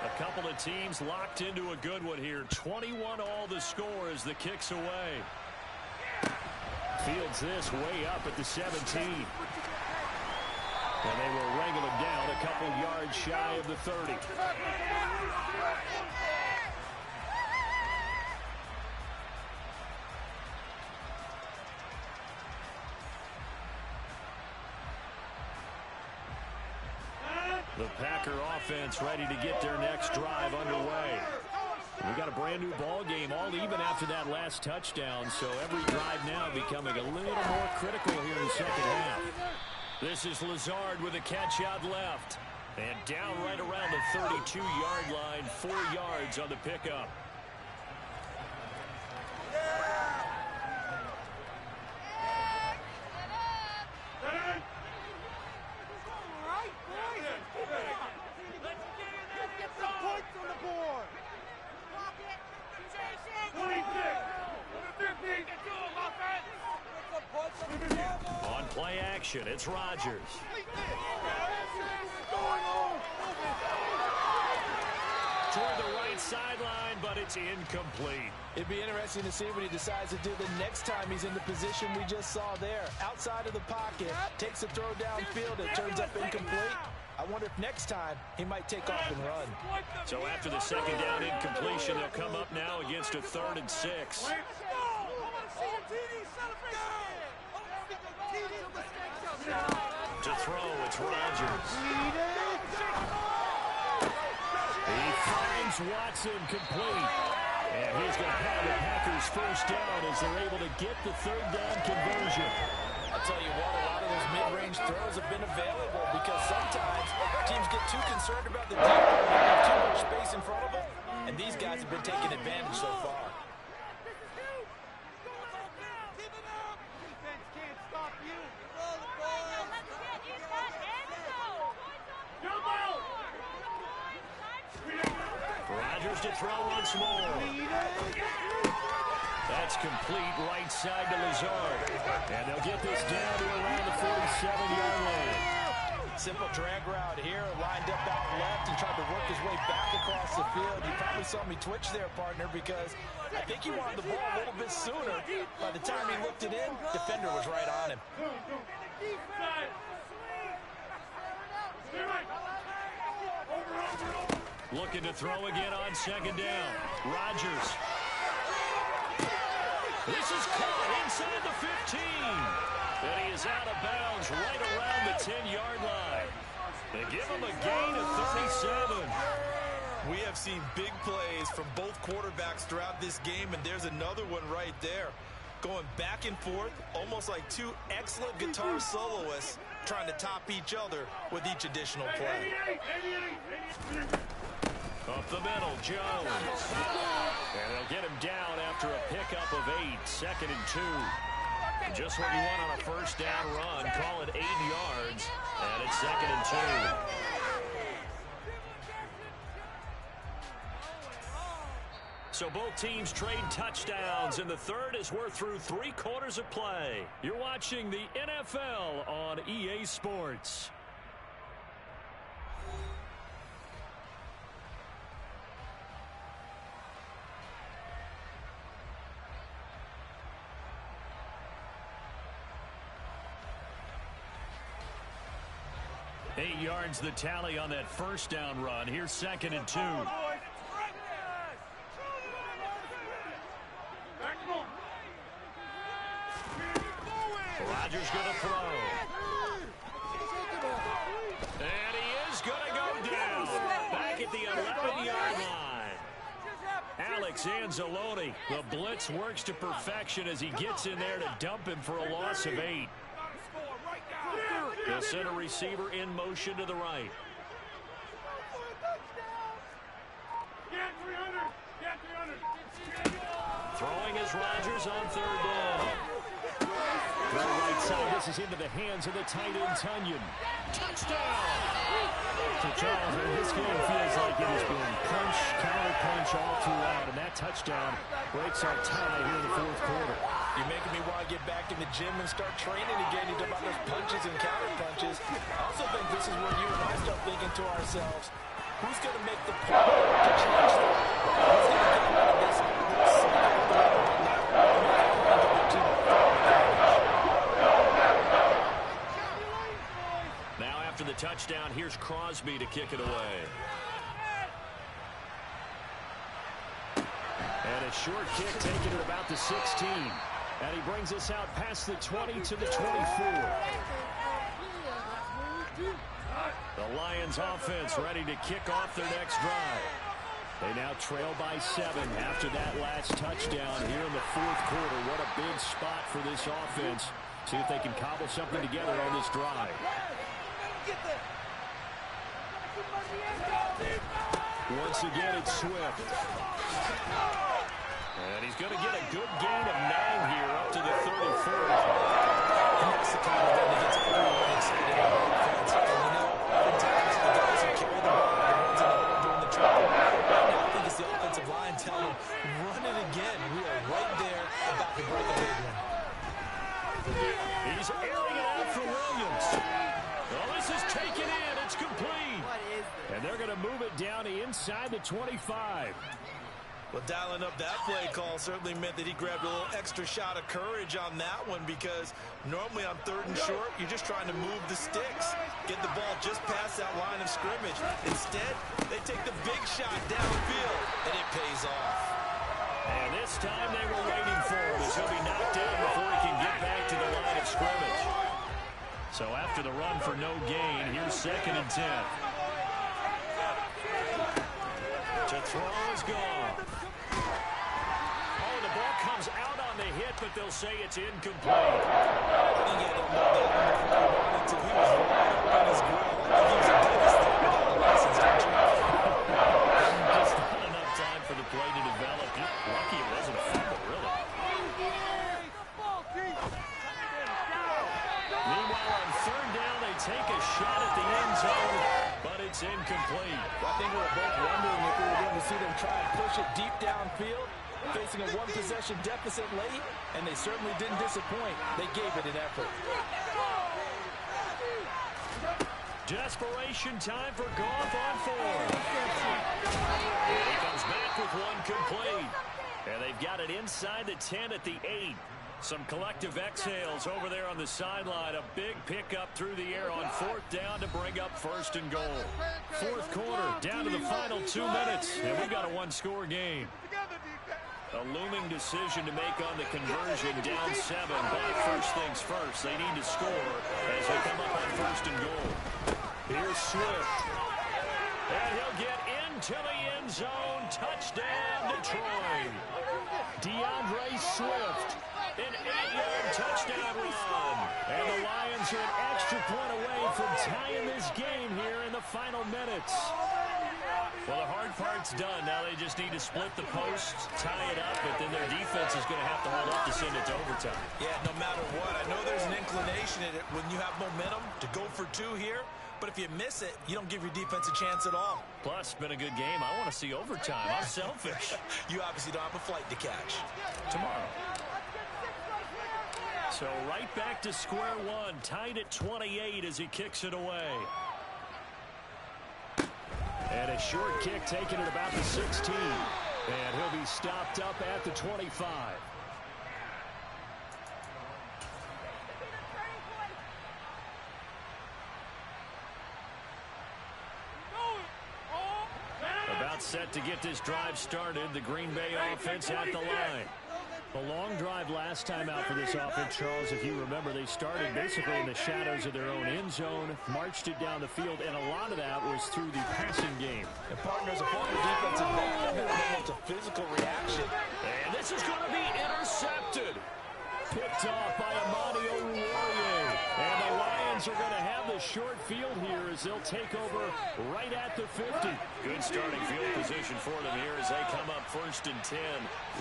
A couple of teams locked into a good one here. 21 all the score as the kick's away. Fields this way up at the 17. And they will wrangle him down a couple yards shy of the 30. The Packer offense ready to get their next drive underway. We got a brand new ball game, all even after that last touchdown, so every drive now becoming a little more critical here in the 2nd half. This is Lazard with a catch out left. And down right around the 32-yard line, 4 yards on the pickup. On play action, it's Rodgers. Toward the right sideline, but it's incomplete. It'd be interesting to see what he decides to do the next time he's in the position we just saw there. Outside of the pocket, takes a throw downfield, it turns up incomplete. I wonder if next time he might take off and run. So after the 2nd down incompletion, they'll come up now against a 3rd and 6. To throw, it's Rodgers. He finds Watson complete. And he's going to have the Packers 1st down as they're able to get the 3rd down conversion. I'll tell you what, a lot of those mid-range throws have been available because sometimes teams get too concerned about the deep ball and have too much space in front of them, and these guys have been taking advantage so far. throw once more. That's complete right side to Lazard. And they'll get this down to around the 47-yard line. Simple drag route here, lined up out left and tried to work his way back across the field. You probably saw me twitch there, partner, because I think he wanted the ball a little bit sooner. By the time he looked it in, defender was right on him. Looking to throw again on second down. Rodgers. This is caught inside the 15. And he is out of bounds right around the 10-yard line. They give him a gain of 37. We have seen big plays from both quarterbacks throughout this game, and there's another one right there. Going back and forth, almost like two excellent guitar soloists trying to top each other with each additional play. Up the middle, Jones. And they'll get him down after a pickup of 8, 2nd and 2. Just what you want on a first down run. Call it 8 yards, and it's 2nd and 2. So both teams trade touchdowns, and the third as we're through 3 quarters of play. You're watching the NFL on EA Sports. Eight yards the tally on that first down run. Here's 2nd and 2. Rodgers going to throw. And he is going to go down. Back at the 11-yard line. Alex Anzalone. The blitz works to perfection as he gets in there to dump him for a loss of 8. The center receiver in motion to the right. Throwing is Rodgers on 3rd down. To the right side, this is into the hands of the tight end, Tunyon. Touchdown! So, Charles, this game feels like it has been punch, counter-punch all throughout, and that touchdown breaks our tie here in the 4th quarter. You're making me want to get back in the gym and start training again. You talk about those punches and counter-punches. I also think this is where you and I start thinking to ourselves, who's going to make the play to change that? Who's going to get out of this cycle right now? Now after the touchdown, here's Crosby to kick it away. And a short kick taken at about the 16. And he brings us out past the 20 to the 24. The Lions offense ready to kick off their next drive. They now trail by 7 after that last touchdown here in the 4th quarter. What a big spot for this offense. See if they can cobble something together on this drive. Once again, it's Swift. And he's going to get a good gain of 9 here up to the 34. And that's the kind of thing that gets everyone excited on offense. And you know, oftentimes the guys who carry the ball, the ones in the hole doing the trouble. Right now, I think it's the offensive line telling them, run it again. We are right there about to break a big one. He's airing it out for Williams. Well, this is taken in. It's complete. And they're going to move it down to inside the 25. Well, dialing up that play call certainly meant that he grabbed a little extra shot of courage on that one, because normally on 3rd and short, you're just trying to move the sticks, get the ball just past that line of scrimmage. Instead, they take the big shot downfield, and it pays off. And this time they were waiting for him as he'll be knocked down before he can get back to the line of scrimmage. So after the run for no gain, here's 2nd and 10. To throw is gone. Oh, the ball comes out on the hit, but they'll say it's incomplete. I think he had to know that one before he wanted to. He was right up in his grill. I think he was a dentist there without a license, don't you? Just not enough time for the play to develop. Lucky it wasn't a fumble, really. Meanwhile, on 3rd down, they take a shot at the end zone, but it's It's incomplete. I think we were both wondering if we were going to see them try and push it deep downfield, facing a one-possession deficit late, and they certainly didn't disappoint. They gave it an effort. Desperation time for Goff on fourth. And he comes back with one complete. And they've got it inside the 10 at the 8. Some collective exhales over there on the sideline. A big pickup through the air on fourth down to bring up first and goal. Fourth quarter, down to the final 2 minutes. And we've got a one-score game. A looming decision to make on the conversion, down 7. But first things first, they need to score as they come up on first and goal. Here's Swift. And he'll get into the end zone. Touchdown, Detroit. DeAndre Swift. An 8-yard touchdown run. And the Lions are an extra point away from tying this game here in the final minutes. Well, the hard part's done. Now they just need to split the posts, tie it up, but then their defense is going to have to hold up to send it to overtime. Yeah, no matter what. I know there's an inclination in it when you have momentum to go for 2 here, but if you miss it, you don't give your defense a chance at all. Plus, it's been a good game. I want to see overtime. I'm selfish. You obviously don't have a flight to catch. Tomorrow. So right back to square one, tied at 28 as he kicks it away. And a short kick taken at about the 16. And he'll be stopped up at the 25. About set to get this drive started, the Green Bay offense at the line. A long drive last time out for this offense, Charles. If you remember, they started basically in the shadows of their own end zone, marched it down the field, and a lot of that was through the passing game. And partners, a former defensive back, it's a physical reaction. And this is going to be intercepted. Picked off by Amani Oruwariye. And the Lions are going to have the short field here as they'll take over right at the 50. Good starting field position for them here as they come up first and 10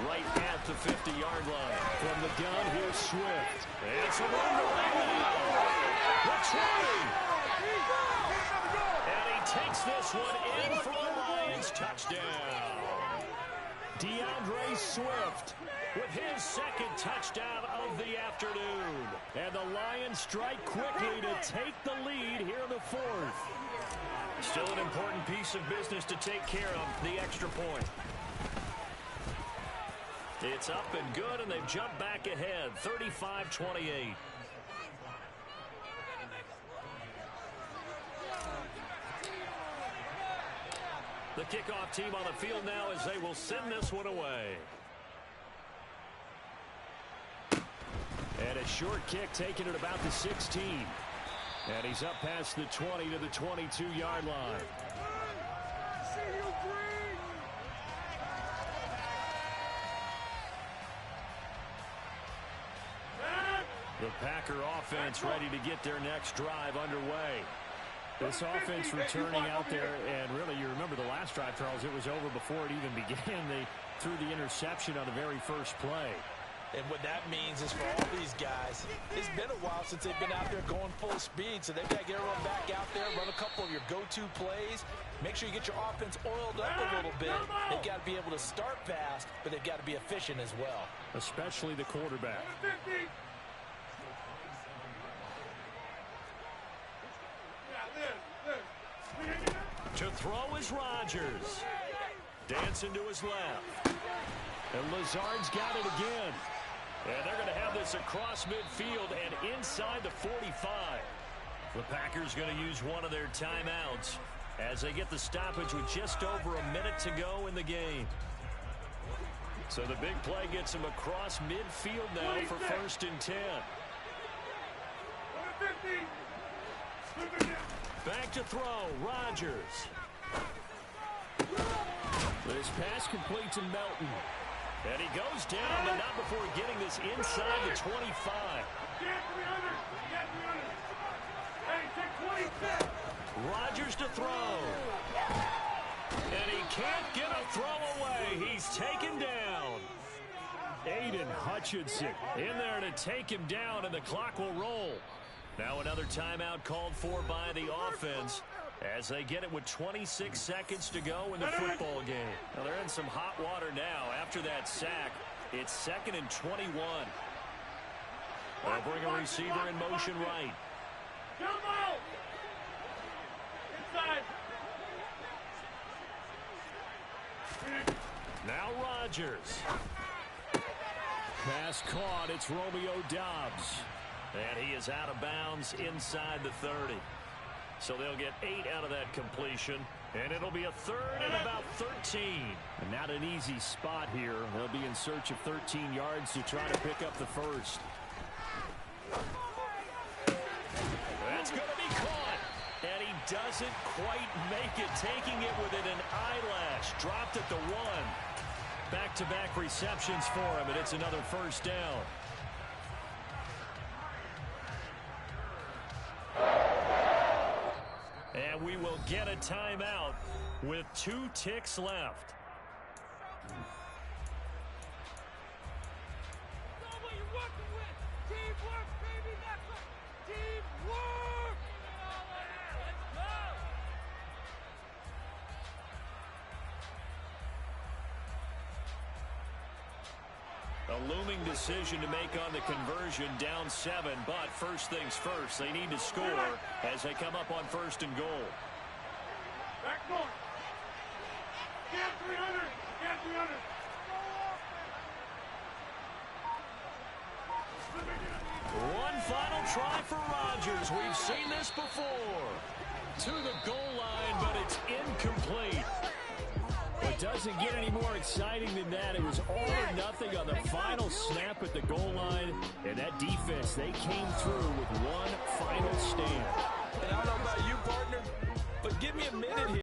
right at the 50-yard line. From the gun, here's Swift. And it's a run to the 20. And he takes this one in for the Lions touchdown. DeAndre Swift with his second touchdown of the afternoon. And the Lions strike quickly to take the lead here in the fourth. Still an important piece of business to take care of, the extra point. It's up and good, and they've jumped back ahead, 35-28. The kickoff team on the field now as they will send this one away. And a short kick taken at about the 16. And he's up past the 20 to the 22-yard line. The Packer offense ready to get their next drive underway. This offense returning out there, and really, you remember the last drive, Charles, it was over before it even began. They threw the interception on the very first play. And what that means is for all these guys, it's been a while since they've been out there going full speed, so they've got to get everyone back out there, run a couple of your go-to plays, make sure you get your offense oiled up a little bit. They've got to be able to start fast, but they've got to be efficient as well. Especially the quarterback. To throw is Rodgers. Dancing to his left. And Lazard's got it again. And they're going to have this across midfield and inside the 45. The Packers going to use one of their timeouts as they get the stoppage with just over a minute to go in the game. So the big play gets them across midfield now for first and 10. Back to throw, Rodgers. This pass complete to Melton. And he goes down, but not before getting this inside the 25. Rodgers to throw. And he can't get a throw away. He's taken down. Aiden Hutchinson in there to take him down, and the clock will roll. Now another timeout called for by the offense As they get it with 26 seconds to go in the football game. Now they're in some hot water now. After that sack, it's 2nd and 21. They'll bring a receiver in motion right. Inside. Now Rodgers. Pass caught. It's Romeo Doubs. And he is out of bounds inside the 30. So they'll get 8 out of that completion. And it'll be a 3rd and about 13. And not an easy spot here. They'll be in search of 13 yards to try to pick up the first. That's going to be caught. And he doesn't quite make it. Taking it within an eyelash. Dropped at the 1. Back-to-back receptions for him, and it's another first down. And we will get a timeout with 2 ticks left. What you're working with. Teamwork, baby. That's what. Teamwork. Let's go. A looming decision to make on the conversion, down 7, but first things first, they need to score as they come up on 1st and goal. Back north. Get 300. Get 300. One final try for Rodgers. We've seen this before. To the goal line, but it's incomplete. It doesn't get any more exciting than that. It was all or nothing on the final snap at the goal line. And that defense, they came through with one final stand. And I don't know about you, partner, but give me a minute here.